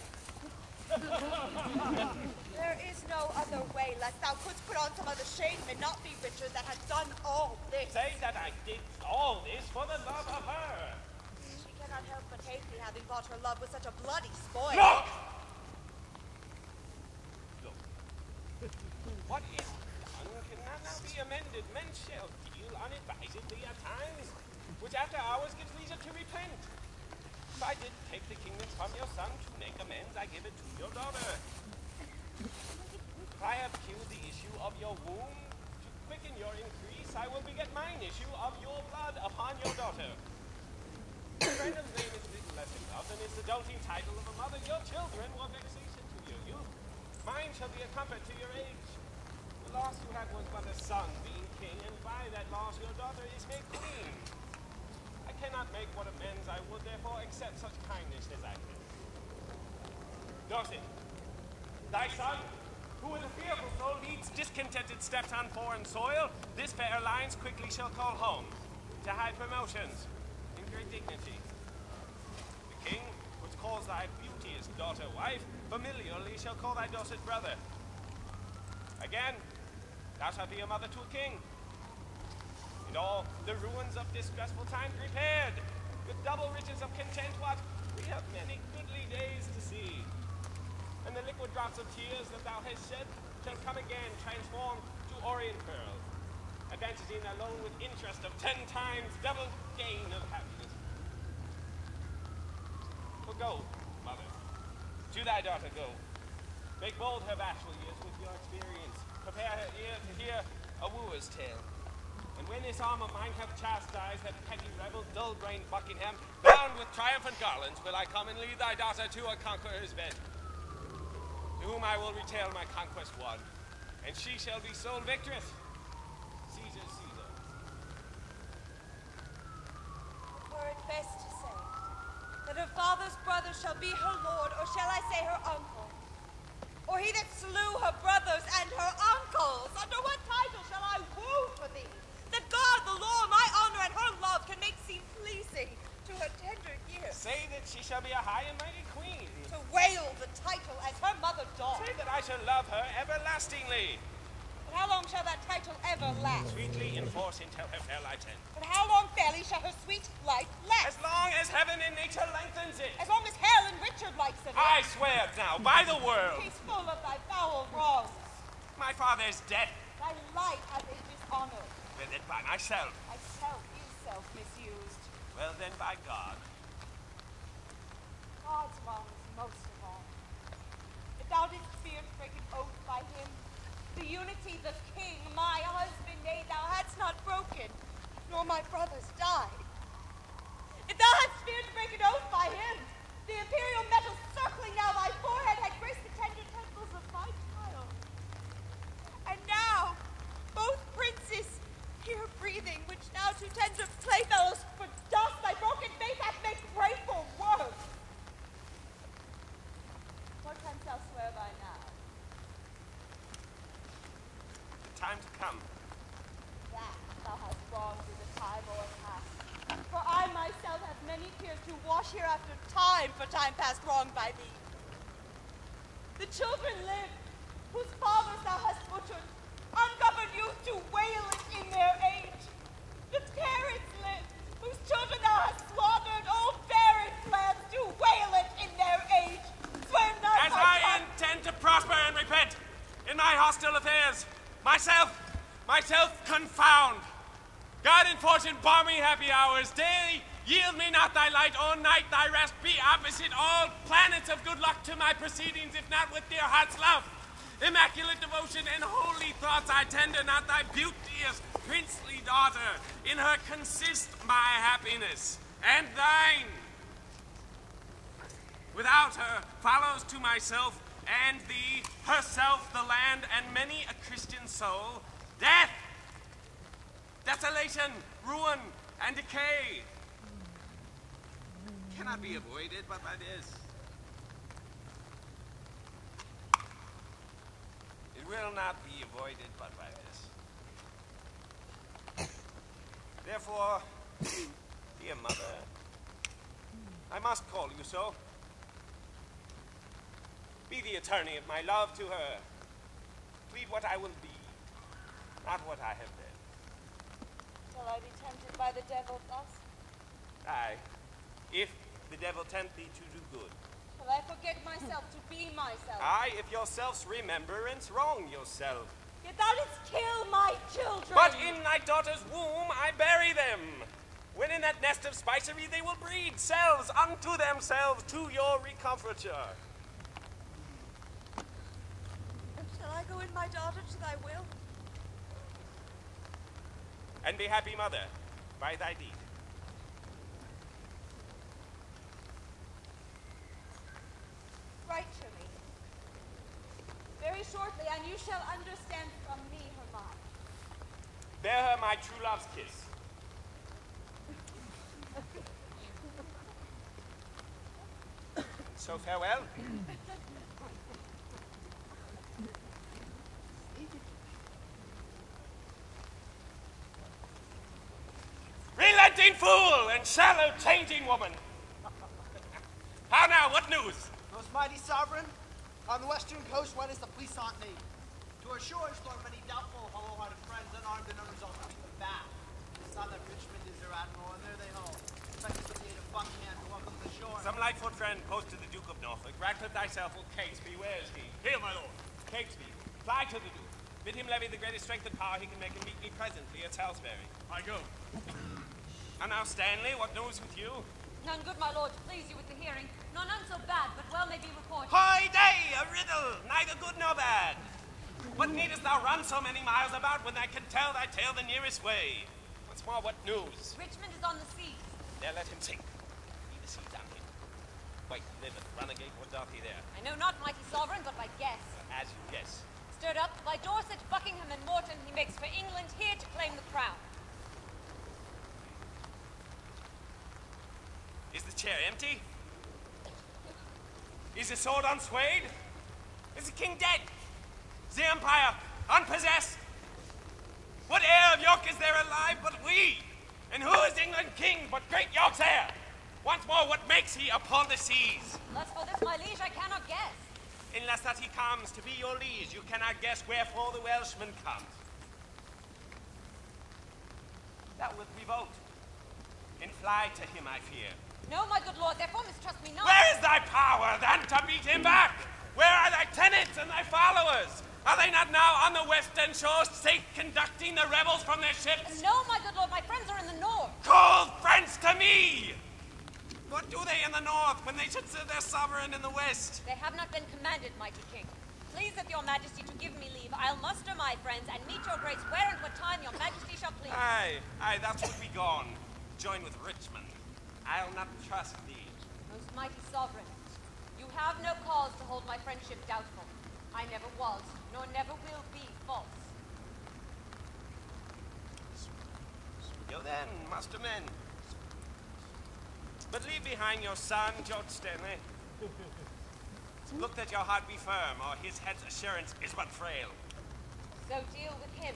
Speaker 6: There is no other way, lest thou couldst put on some other shame and not be Richard that had done all this.
Speaker 7: Say that I did all this for the love of her.
Speaker 6: She cannot help but hate me, having bought her love with such a bloody spoil.
Speaker 7: Look! Look. What is done cannot now be amended. Men shall deal unadvisedly at times, which after hours gives leisure to repent. If I did take the kingdom from your son to make amends, I give it to your daughter. If I have killed the issue of your womb to quicken your increase, I will beget mine issue of your blood upon your daughter. Brandon's name is little less in love than is the doting title of a mother. Your children were vexation to your youth. Mine shall be a comfort to your age. The loss you had was but a son being king, and by that loss your daughter is made queen. I cannot make what amends I would, therefore accept such kindness as I can. Dorset, thy son, who with a fearful soul leads discontented steps on foreign soil, this fair lines quickly shall call home, to high promotions, in great dignity. The king, which calls thy beauteous daughter wife, familiarly shall call thy Dorset brother. Again, thou shalt be a mother to a king. And all the ruins of distressful times repaired, with double riches of content, what we have many goodly days to see. And the liquid drops of tears that thou hast shed shall come again transformed to orient pearls, advantaging alone with interest of 10 times double gain of happiness. For go, mother, to thy daughter go, Make bold her bashful years with your experience. Prepare her ear to hear a wooer's tale. And when this arm of mine hath chastised that petty rebel, dull-brained Buckingham, bound with triumphant garlands, will I come and lead thy daughter to a conqueror's bed, to whom I will retail my conquest won, and she shall be sole victress. Caesar, Caesar.
Speaker 6: Were it best to say that her father's brother shall be her lord, or shall I say her uncle? Or he that slew her brothers and her uncles? Under what title shall I woo for thee? That God, the law, my honor, and her love can make seem pleasing to her tender ears.
Speaker 7: Say that she shall be a high and mighty queen.
Speaker 6: To wail the title as her mother doth.
Speaker 7: Say that I shall love her everlastingly.
Speaker 6: But how long shall that title ever last?
Speaker 7: Sweetly enforce until her fair light end.
Speaker 6: But how long fairly shall her sweet life last?
Speaker 7: As long as heaven and nature lengthens it.
Speaker 6: As long as hell and Richard likes of it.
Speaker 7: I swear it now, by the world.
Speaker 6: He's full of thy foul wrongs.
Speaker 7: My father's dead.
Speaker 6: Thy life hath a dishonor.
Speaker 7: With it by myself.
Speaker 6: Thyself is self-misused.
Speaker 7: Well then, by God.
Speaker 6: God's wrongs most of all. If thou didst fear to break an oath by him, the unity the king, my husband, nay, thou hadst not broken, nor my brothers died. If thou hadst feared to break an oath by him, the imperial metal circling now thy forehead had graced the tender temples of my child. And now, both princes here breathing, which now to tender playfellows for dust thy broken faith hath made grateful words. What canst thou swear by now?
Speaker 7: The time to come.
Speaker 6: That thou hast wronged through the time o'erpast. For I myself have many tears to wash here after time for time past wronged by thee. The children live, whose fathers thou hast butchered, ungoverned youth to wail it in their age. The parents live, whose children thou hast slaughtered, old barren lands to wail it in their age. Swear not
Speaker 7: As I intend to prosper and repent in my hostile affairs, myself confound. God and fortune bar me happy hours. Day, yield me not thy light, or night thy rest. Be opposite all planets of good luck to my proceedings, if not with dear heart's love. Immaculate devotion and holy thoughts I tender, not thy beauteous princely daughter. In her consist my happiness and thine. Without her follows to myself and thee, herself, the land, and many a Christian soul, death, desolation, ruin, and decay. Cannot be avoided but by this. It will not be avoided but by this. Therefore, dear mother, I must call you so. Be the attorney of my love to her. Plead what I will be, not what I have been.
Speaker 6: Shall I be tempted by the devil thus?
Speaker 7: Aye, if the devil tempt thee to do good.
Speaker 6: Shall I forget myself to be myself?
Speaker 7: Aye, if your self's remembrance wrong yourself.
Speaker 6: Yet thou didst kill my children.
Speaker 7: But in thy daughter's womb I bury them. When in that nest of spicery they will breed selves unto themselves to your recomforture.
Speaker 6: Shall I go in my daughter to thy will?
Speaker 7: And be happy, mother, by thy deed.
Speaker 6: Write to me. Very shortly, and you shall understand from me her mind.
Speaker 7: Bear her my true love's kiss. So farewell. Relenting fool and shallow changing woman. How now, what news?
Speaker 3: Most mighty sovereign, on the western coast, when is the puissant navy? To our shores flow many doubtful, hollow-hearted friends, unarmed and unresolved to keep them back. Saw that Richmond is their admiral, and there they hold, expecting with the aid of Buckingham to welcome the shore.
Speaker 7: Some lightfoot friend posted the Duke of Norfolk. Ratcliffe thyself will Catesby. Where is he?
Speaker 8: Here, my lord.
Speaker 7: Catesby, fly to the Duke. Bid him levy the greatest strength and power he can make and meet me presently at Salisbury.
Speaker 8: I go.
Speaker 7: And now, Stanley, what news with you?
Speaker 10: None good, my lord, to please you with the hearing. None so bad, but well may be reported.
Speaker 7: Hoy day, a riddle, neither good nor bad. What needest thou run so many miles about when I can tell thy tale the nearest way? Once more, what news?
Speaker 10: Richmond is on the seas.
Speaker 7: There let him sink. Be the sea down him. White liveth, renegade, what doth he there?
Speaker 10: I know not, mighty sovereign, but by guess.
Speaker 7: As you guess.
Speaker 10: Stirred up by Dorset, Buckingham, and Morton, he makes for England, here to claim the crown.
Speaker 7: Is the chair empty? Is the sword unswayed? Is the king dead? Is the empire unpossessed? What heir of York is there alive but we? And who is England king but great York's heir? Once more, what makes he upon the seas?
Speaker 10: Alas for this, my liege, I cannot guess.
Speaker 7: Unless that he comes to be your liege, you cannot guess wherefore the Welshman comes. Thou wilt revolt, and fly to him, I fear.
Speaker 10: No, my good lord, therefore mistrust me not.
Speaker 7: Where is thy power, then, to beat him back? Where are thy tenants and thy followers? Are they not now on the western shore, safe conducting the rebels from their ships?
Speaker 10: No, my good lord, my friends are in the north.
Speaker 7: Call friends to me! What do they in the north when they should serve their sovereign in the west?
Speaker 10: They have not been commanded, mighty king. Pleaseth your majesty to give me leave. I'll muster my friends and meet your grace where and what time your majesty shall please.
Speaker 7: Aye, that would be gone. Join with Richmond. I'll not trust thee.
Speaker 10: Most mighty sovereign, you have no cause to hold my friendship doubtful. I never was, nor never will be false.
Speaker 7: Go then, muster men. But leave behind your son, George Stanley. Look that your heart be firm, or his head's assurance is but frail.
Speaker 10: So deal with him,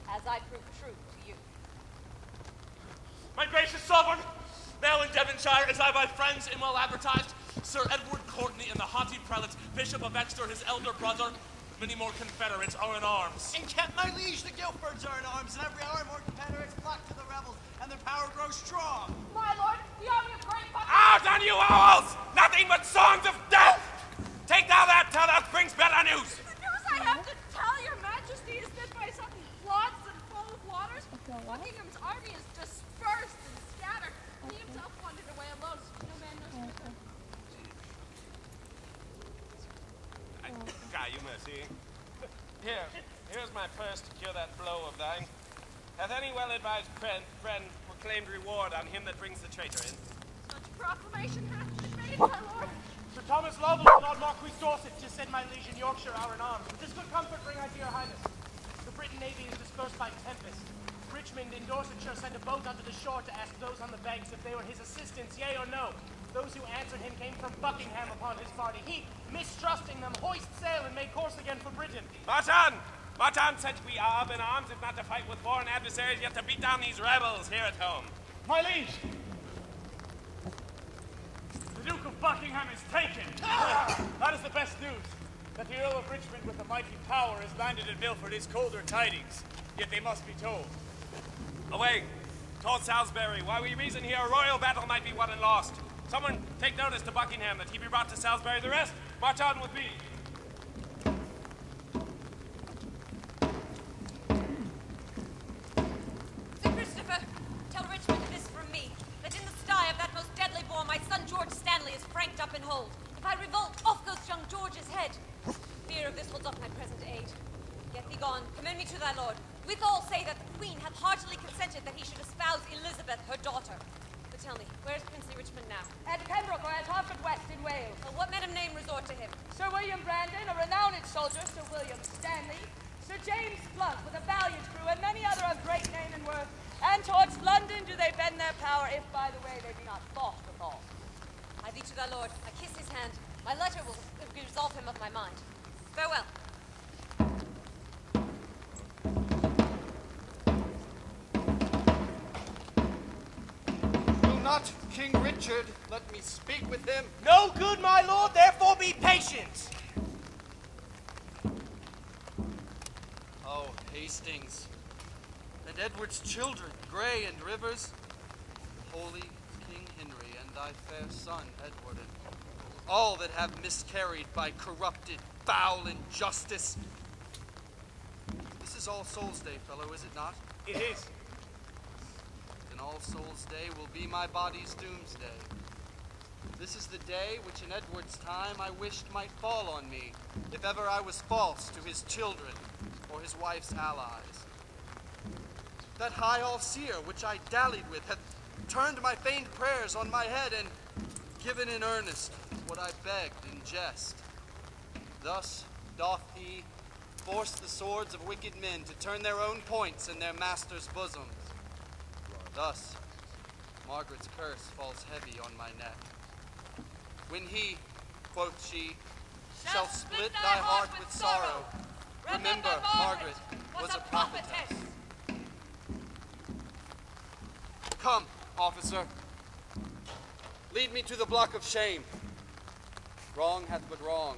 Speaker 10: as I prove true to you.
Speaker 1: My gracious sovereign, now in Devonshire, as I by friends and well advertised, Sir Edward Courtney and the haughty prelate, Bishop of Exeter, his elder brother, many more confederates are in arms.
Speaker 3: In Kent, my liege, the Guilfords are in arms, and every hour more confederates flock to the rebels, and their power grows strong.
Speaker 2: My lord, the army of great
Speaker 7: Out on you owls! Nothing but songs of death! Take thou that till thou brings better news!
Speaker 2: The news I have to tell your majesty is that by sudden floods and full of waters, Buckingham's army is dispersed and scattered. He himself wandered away alone, so no man knows whither.
Speaker 7: God, you mercy. Here's my purse to cure that blow of thine. Hath any well-advised friend proclaimed reward on him that brings the traitor in?
Speaker 2: Such proclamation hath been made, my lord.
Speaker 4: Sir Thomas Lovell, Lord Marquis Dorset, just said my liege in Yorkshire are in arms. With this good comfort bring I to your highness. The Briton navy is dispersed by tempest. Richmond in Dorsetshire sent a boat onto the shore to ask those on the banks if they were his assistants, yea or no. Those who answered him came from Buckingham upon his party. He, mistrusting them, hoist sail and made course again for Britain.
Speaker 7: Martin said we are up in arms, if not to fight with foreign adversaries, yet to beat down these rebels here at home.
Speaker 8: My liege! The Duke of Buckingham is taken! That is the best news. That the Earl of Richmond with a mighty power is landed at Milford is colder tidings, yet they must be told.
Speaker 7: Away, towards Salisbury, while we reason here a royal battle might be won and lost. Someone take notice to Buckingham that he be brought to Salisbury. The rest, march on with me.
Speaker 10: Sir Christopher, tell Richmond this from me, that in the sty of that most deadly boar, my son George Stanley is franked up in hold. If I revolt, off goes young George's head. Fear of this holds off my present aid. Get thee gone, commend me to thy lord. Withal say that the queen hath heartily consented that he should espouse Elizabeth, her daughter. But tell me, where is princely Richmond now?
Speaker 2: At Pembroke or at Harford West in Wales.
Speaker 10: Well, what men of name resort to him?
Speaker 2: Sir William Brandon, a renowned soldier, Sir William Stanley, Sir James Blunt with a valiant crew, and many other of great name and worth. And towards London do they bend their power, if by the way they be not fought withal.
Speaker 10: I thee to thy lord, I kiss his hand. My letter will resolve him of my mind. Farewell.
Speaker 5: Will not King Richard let me speak with him?
Speaker 4: No good, my lord, therefore be patient.
Speaker 5: Oh, Hastings, and Edward's children, Grey and Rivers, the holy King Henry, and thy fair son, Edward, and all that have miscarried by corrupted, foul injustice. This is All Souls' Day, fellow, is it not?
Speaker 4: It is.
Speaker 5: Then All Souls' Day will be my body's doomsday. this is the day which in Edward's time I wished might fall on me, if ever I was false to his children or his wife's allies. That high all-seer which I dallied with hath turned my feigned prayers on my head and given in earnest what I begged in jest. Thus doth he force the swords of wicked men to turn their own points in their masters' bosoms. Thus Margaret's curse falls heavy on my neck. When he, quoth she, shall split thy heart with sorrow, remember Margaret was a prophetess. Come, officer. Lead me to the block of shame. Wrong hath but wrong,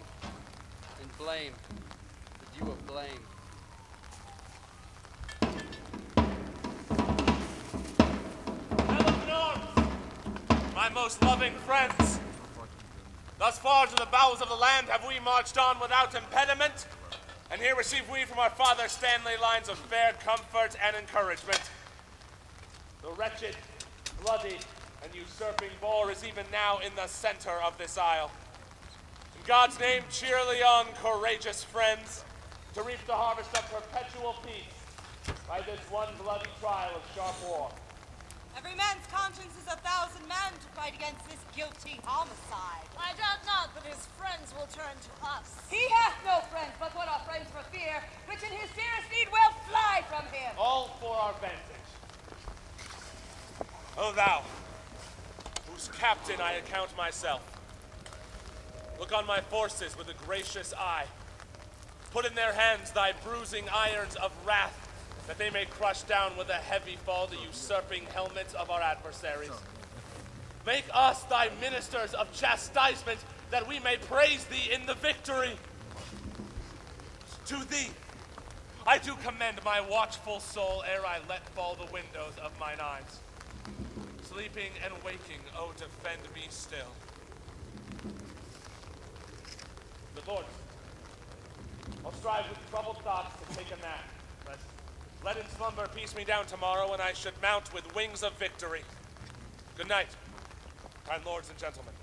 Speaker 5: and blame the due of blame.
Speaker 1: My most loving friends, thus far to the bowels of the land have we marched on without impediment, and here receive we from our father Stanley lines of fair comfort and encouragement. The wretched, bloody, and usurping boar is even now in the center of this isle. In God's name, cheerly on, courageous friends, to reap the harvest of perpetual peace by this one bloody trial of sharp war.
Speaker 9: Every man's conscience is 1,000 men to fight against this guilty homicide.
Speaker 2: I doubt not that his friends will turn to us. He hath no friends, but what our friends for fear, which in his dearest need will fly from him.
Speaker 1: All for our vantage. O thou, whose captain I account myself, look on my forces with a gracious eye. Put in their hands thy bruising irons of wrath, that they may crush down with a heavy fall the usurping helmets of our adversaries. Make us thy ministers of chastisement, that we may praise thee in the victory. To thee I do commend my watchful soul ere I let fall the windows of mine eyes. Sleeping and waking, oh, defend me still. Good Lord, I'll strive with troubled thoughts to take a nap. Let in slumber piece me down tomorrow, and I should mount with wings of victory. Good night, kind lords and gentlemen.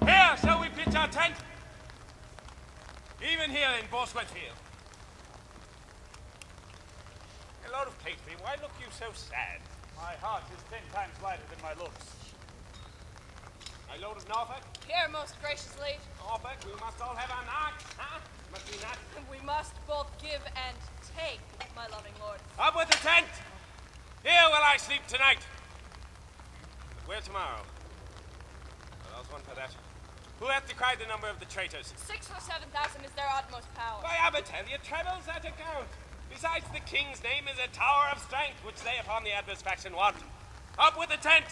Speaker 7: Here shall we pitch our tent? Even here in Bosworth Hill. A Lord of Catesby, why look you so sad?
Speaker 8: My heart is 10 times lighter than my looks.
Speaker 7: My Lord of Norfolk?
Speaker 2: Here, most gracious liege.
Speaker 7: Norfolk, we must all have our knocks, huh? Must we not?
Speaker 2: We must both give and take, my loving lord.
Speaker 7: Up with the tent! Here will I sleep tonight. But where tomorrow? Well, there's one for that. Who hath decried the number of the traitors?
Speaker 2: 6,000 or 7,000 is their utmost power.
Speaker 7: Why, Abatel, you trebles that account. Besides, the king's name is a tower of strength, which they upon the adverse faction want. Up with the tent!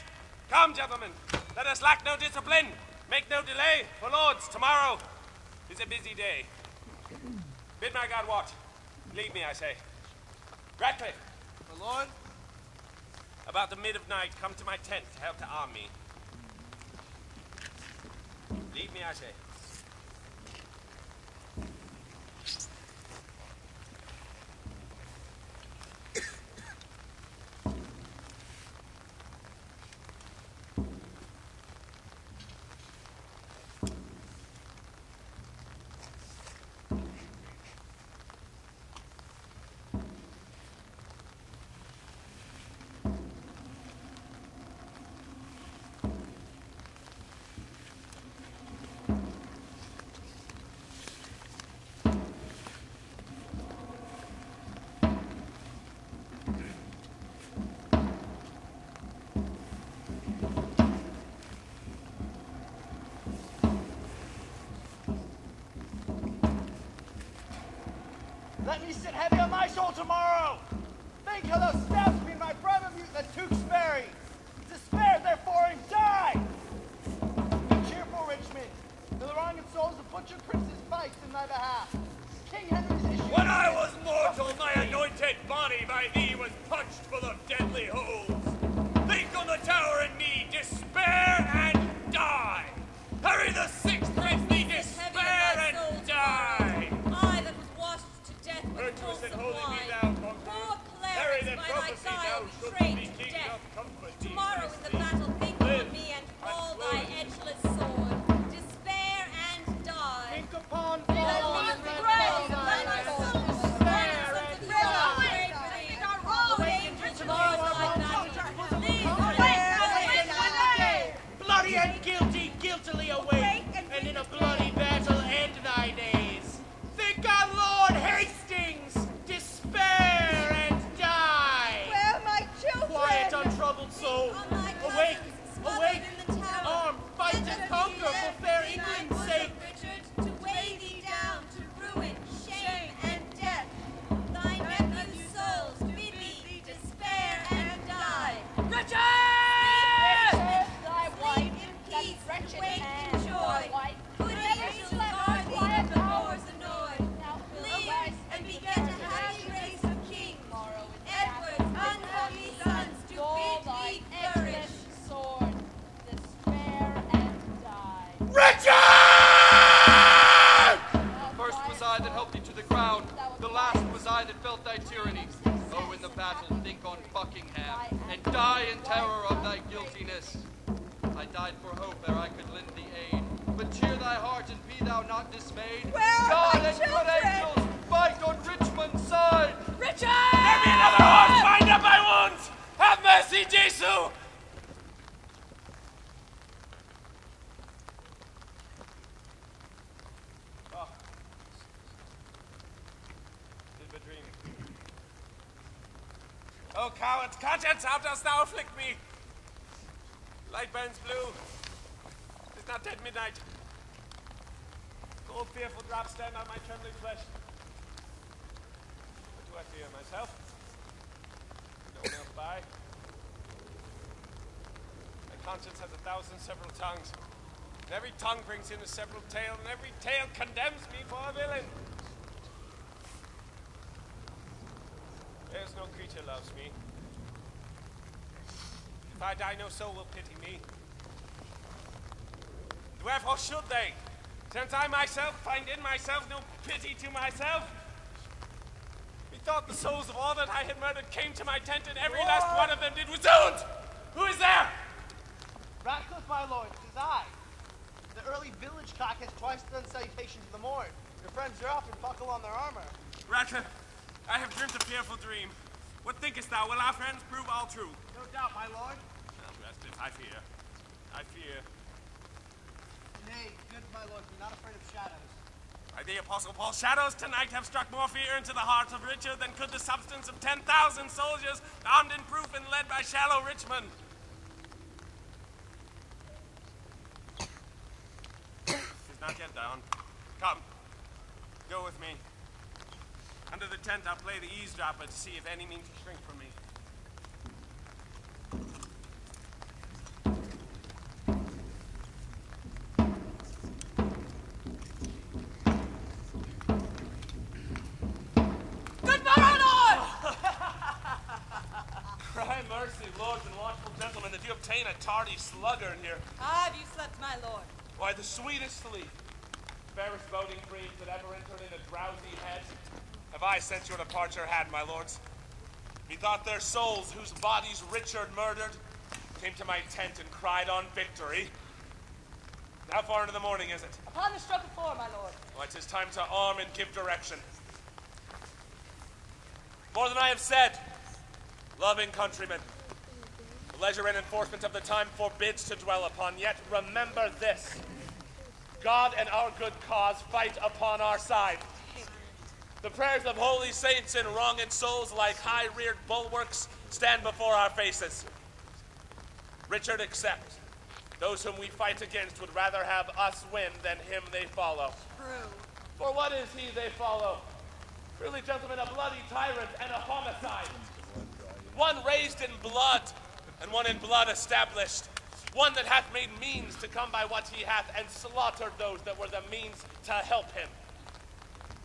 Speaker 7: Come, gentlemen, let us lack no discipline. Make no delay, for lords, tomorrow is a busy day. Bid my God watch. Lead me, I say. Ratcliffe.
Speaker 5: My lord?
Speaker 7: About the mid of night, come to my tent to help to arm me. Lead me, I say.
Speaker 3: Let me sit heavy on my soul tomorrow. Think how thou stabbed me, my brother mute, the Tewkesbury. Despair, therefore, and die. Be cheerful, Richmond. The wronged souls of butcher princes fight in thy behalf. King Henry's issue.
Speaker 8: When I was mortal, my anointed body by thee was punched full of deadly holes. Think on the tower and me, despair and die. Harry the Sixth grants thee despair and die.
Speaker 5: battle, think on Buckingham, and die in terror of thy guiltiness. I died for hope ere I could lend thee aid, but cheer thy heart and be thou not dismayed. God and good angels fight on Richmond's side.
Speaker 10: Richard!
Speaker 1: Give me another horse! Bind up my wounds! Have mercy, Jesu!
Speaker 7: Oh. Did but dream. Oh, coward, conscience, how dost thou afflict me? Light burns blue. It's not dead midnight. Cold, fearful drops stand on my trembling flesh. What do I fear, myself? No one else by. My conscience has 1,000 several tongues. And every tongue brings in a several tale, and every tale condemns me for a villain. There's no creature loves me. If I die, no soul will pity me. Wherefore should they? Since I myself find in myself no pity to myself. Methought the souls of all that I had murdered came to my tent, and every last one of them did resound. Who is there?
Speaker 3: Ratcliffe, my lord, 'tis I. The early village cock has twice done salutation to the morn. Your friends are up and buckle on their armor.
Speaker 7: Ratcliffe, I have dreamt a fearful dream. What thinkest thou? Will our friends prove all true?
Speaker 3: No doubt, my lord.
Speaker 7: Well, Ratcliffe, I fear. I fear.
Speaker 3: Nay, good my lord, be not afraid of shadows.
Speaker 7: By the Apostle Paul, shadows tonight have struck more fear into the hearts of Richard than could the substance of 10,000 soldiers, armed in proof and led by shallow Richmond. It's not yet dawn. Come, go with me. Under the tent, I'll play the eavesdropper to see if any mean to shrink from me.
Speaker 1: Cry mercy, lords and watchful gentlemen, that you obtain a tardy slugger here.
Speaker 6: Have you slept, my lord?
Speaker 1: Why, the sweetest sleep, fairest boding dreams that ever entered in a drowsy head, have I since your departure had, my lords. Methought their souls, whose bodies Richard murdered, came to my tent and cried on victory. How far into the morning is it?
Speaker 2: Upon the stroke of 4, my lord.
Speaker 1: Why, 'tis time to arm and give direction. More than I have said, loving countrymen, the leisure and enforcement of the time forbids to dwell upon, yet remember this. God and our good cause fight upon our side. The prayers of holy saints and wronged souls like high-reared bulwarks stand before our faces. Richard except, those whom we fight against would rather have us win than him they follow.
Speaker 6: True.
Speaker 1: For what is he they follow? Really, gentlemen, a bloody tyrant and a homicide. One raised in blood, and one in blood established. One that hath made means to come by what he hath, and slaughtered those that were the means to help him.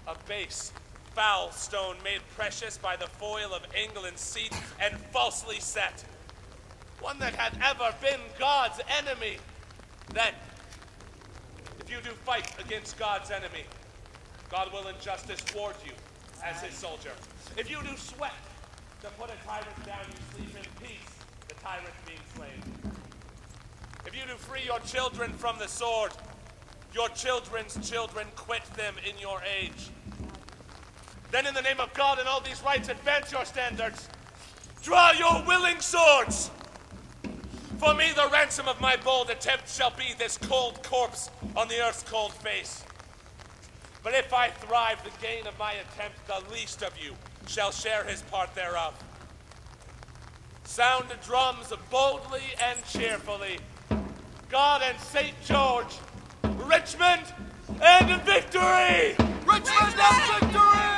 Speaker 1: A base, foul stone made precious by the foil of England's seat, and falsely set. One that hath ever been God's enemy. Then, if you do fight against God's enemy, God will in justice toward you as his soldier. If you do sweat to put a tyrant down, you sleep in peace, the tyrant being slain. If you do free your children from the sword, your children's children quit them in your age. Then in the name of God and all these rights, advance your standards. Draw your willing swords. For me, the ransom of my bold attempt shall be this cold corpse on the earth's cold face. But if I thrive, the gain of my attempt, the least of you shall share his part thereof. Sound the drums boldly and cheerfully. God and St. George, Richmond and victory!
Speaker 5: Richmond and victory!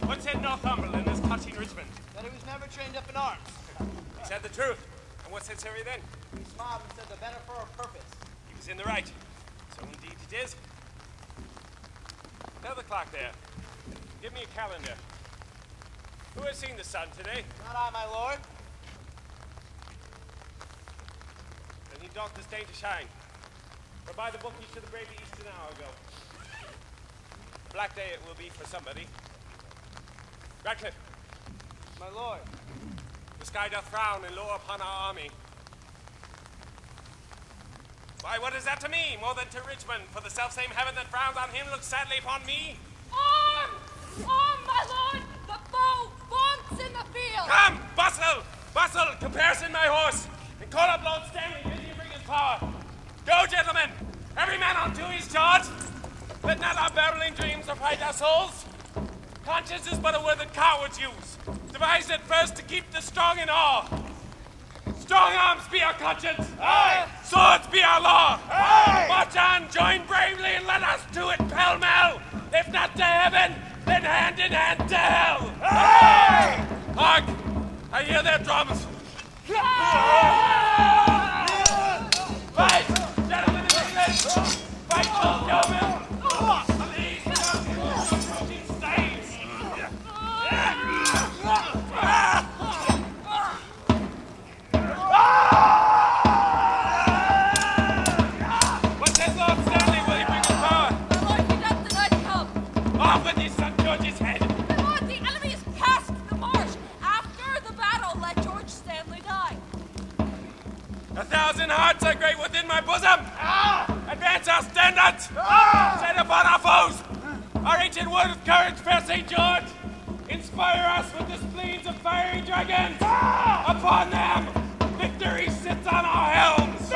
Speaker 7: What said Northumberland as touching Richmond?
Speaker 3: That he was never trained up in arms.
Speaker 7: He said the truth. And what said Surrey then?
Speaker 3: He smiled and said the better for a purpose.
Speaker 7: He was in the right. So indeed it is. Tell the clock there. Give me a calendar. Who has seen the sun today?
Speaker 3: Not I, my lord.
Speaker 7: Then he doth disdain to shine. For by the book ye should have braved the east an hour ago. Black day it will be for somebody. Radcliffe.
Speaker 5: My lord.
Speaker 7: The sky doth frown and low upon our army. Why, what is that to me, more than to Richmond? For the selfsame heaven that frowns on him looks sadly upon me.
Speaker 10: On! On, my lord! The foe vaunts in the field!
Speaker 7: Come, bustle! Bustle, comparison my horse, and call up Lord Stanley, bid you bring his power. Go, gentlemen! Every man unto his charge! Let not our babbling dreams affright our souls. Conscience is but a word that cowards use, devised at first to keep the strong in awe. Strong arms be our conscience. Aye. Swords be our law. Aye. March on, join bravely, and let us do it pell-mell. If not to heaven, then hand in hand to hell. Aye. Hark! I hear their drums. Fight, gentlemen and ladies. Fight, old yeomen. These approaching stains. What says Lord Stanley? Will he bring his power?
Speaker 10: My lord, he doth tonight come.
Speaker 7: Off with his son George's head.
Speaker 10: My lord, the enemy is past the marsh. After the battle, let George Stanley die.
Speaker 7: 1,000 hearts are great within my bosom. Advance our standards. Set upon our foes. Our ancient word of courage, fair St. George. Inspire us with the spleens of fiery dragons. Upon them, victory sits on our helms.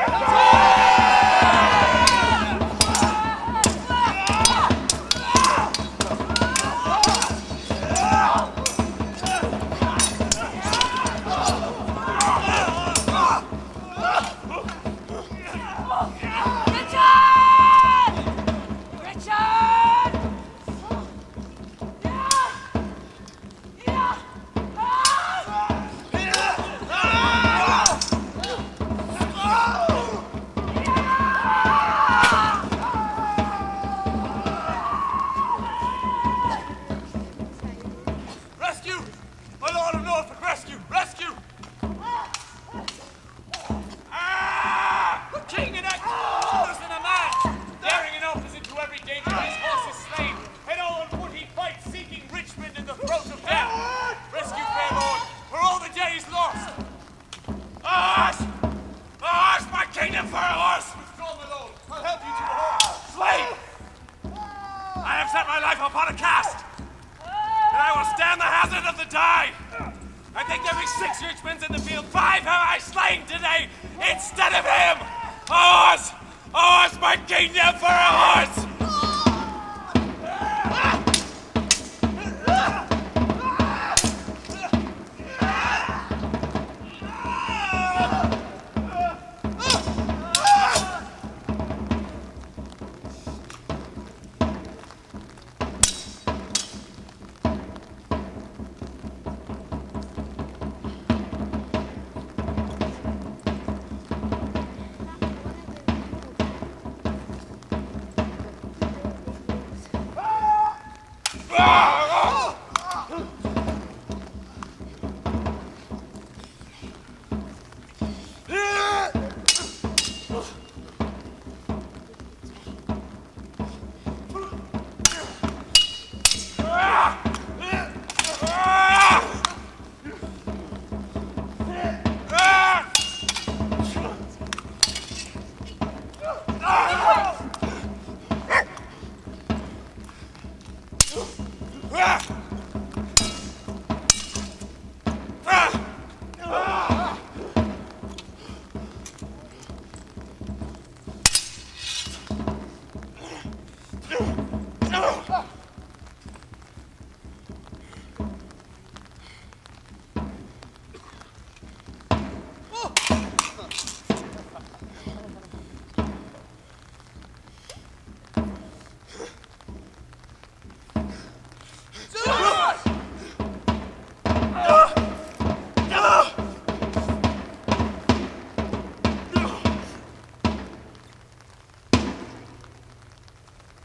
Speaker 1: Rescue! My Lord of Norfolk, rescue! Rescue! The king in action! Worse than a man! Daring and opposite to every danger, his horse is slain. And all on foot he fights, seeking Richmond in the throat of death. Rescue, fair lord, for all the day is lost.
Speaker 7: A horse! A horse! My kingdom for a horse!
Speaker 1: Withdraw, my lord. I'll help you to a horse.
Speaker 7: Slave! I have set my life upon a cast, and I will stand the hazard of the die. I think there be 6 Richmonds in the field. 5 have I slain today instead of him. A horse! A horse! My kingdom for a horse!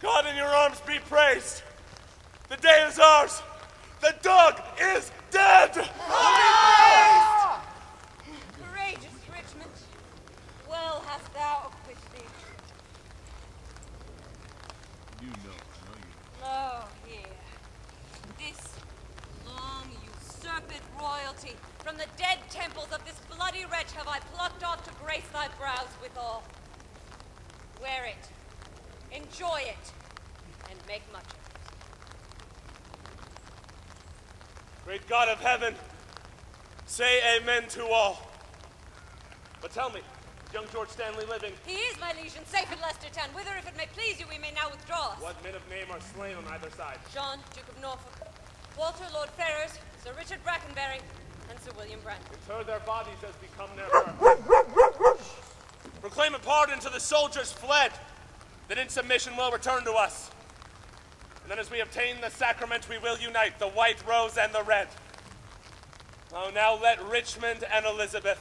Speaker 1: God in your arms be praised. The day is ours. The dog is dead.
Speaker 10: Courageous Richmond, well hast thou acquitted thee.
Speaker 8: do know. I know you know.
Speaker 10: Oh, here. This long usurped royalty from the dead temples of this bloody wretch have I plucked off to grace thy brows withal. Wear it, enjoy it, and make much of it.
Speaker 1: Great God of heaven, say amen to all. But tell me, is young George Stanley living?
Speaker 10: He is, my liege, safe in Leicester town, whither, if it may please you, we may now withdraw us.
Speaker 1: What men of name are slain on either side?
Speaker 10: John, Duke of Norfolk, Walter, Lord Ferrers, Sir Richard Brackenbury, and Sir William Brandon.
Speaker 1: Inter their bodies as become their birth. Proclaim a pardon to the soldiers fled, that in submission will return to us. And then as we obtain the sacrament, we will unite the white rose and the red. Oh, now let Richmond and Elizabeth,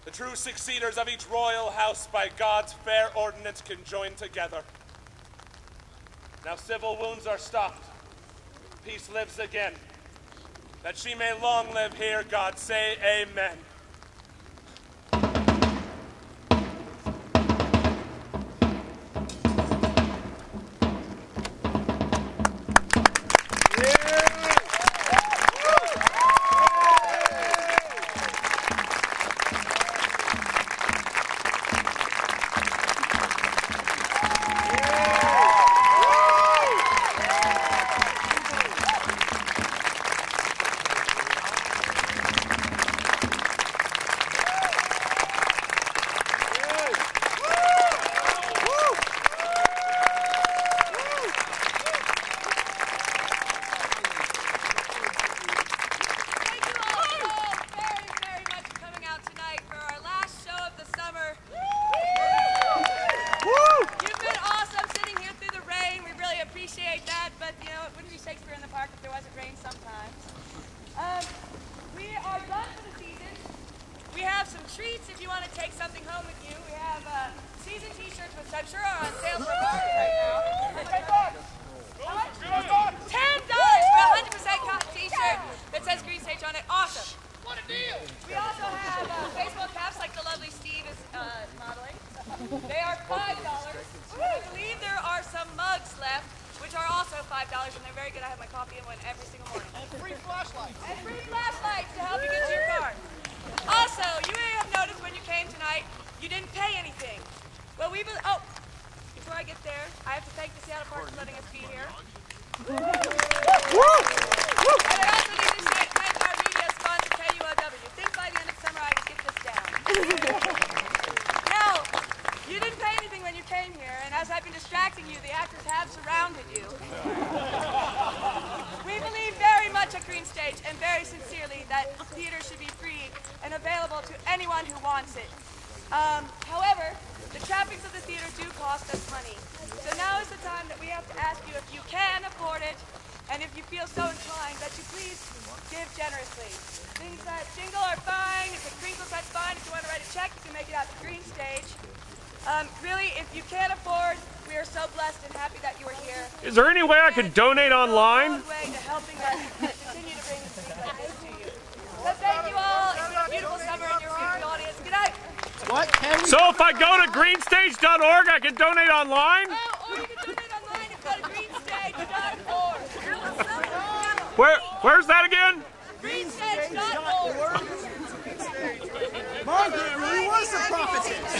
Speaker 1: the true succeeders of each royal house, by God's fair ordinance conjoin together. Now civil wounds are stopped. Peace lives again. That she may long live here, God say amen.
Speaker 2: Shakespeare in the Park if there wasn't rain sometimes. We are done for the season. We have some treats if you want to take something home with you. We have season t-shirts, which I'm sure are on sale for a market right now. How much? $10 for a 100% cotton t-shirt that says GreenStage on it. Awesome.
Speaker 4: What a deal!
Speaker 2: We also have baseball caps like the lovely Steve is modeling. They are $5. I believe there are some mugs left, which are also $5, and they're very good. I have my coffee in one every single morning.
Speaker 4: And free flashlights.
Speaker 2: And free flashlights to help you get to your car. Also, you may have noticed when you came tonight, you didn't pay anything. Well, before I get there, I have to thank the Seattle Park for letting us be here. And I also need to thank our media sponsor, KUOW. Think by the end of summer I would get this down. Now, you didn't pay anything when you came here, and as I've been distracting you, the actors have surrounded you. We believe very much at GreenStage, and very sincerely, that theater should be free and available to anyone who wants it. However, the trappings of the theater do cost us money. So now is the time that we have to ask you if you can afford it, and if you feel so inclined, that you please give generously. Things that jingle are fine, if it crinkles, that's fine. If you want to write a check, you can make it out to GreenStage. Really, if you can't afford, we are so blessed and happy that you are here.
Speaker 11: Is there any way I could donate online?
Speaker 2: It's a long way to helping us continue to bring things like this to you. So thank you all. It's been a beautiful summer in your beautiful audience. Good night.
Speaker 4: What?
Speaker 11: So if I go to greenstage.org, I can donate online?
Speaker 2: Or you can donate online and go to greenstage.org.
Speaker 11: Where's that again?
Speaker 2: Greenstage.org.
Speaker 3: Margaret, it really was a prophetess.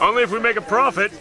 Speaker 11: Only if we make a profit.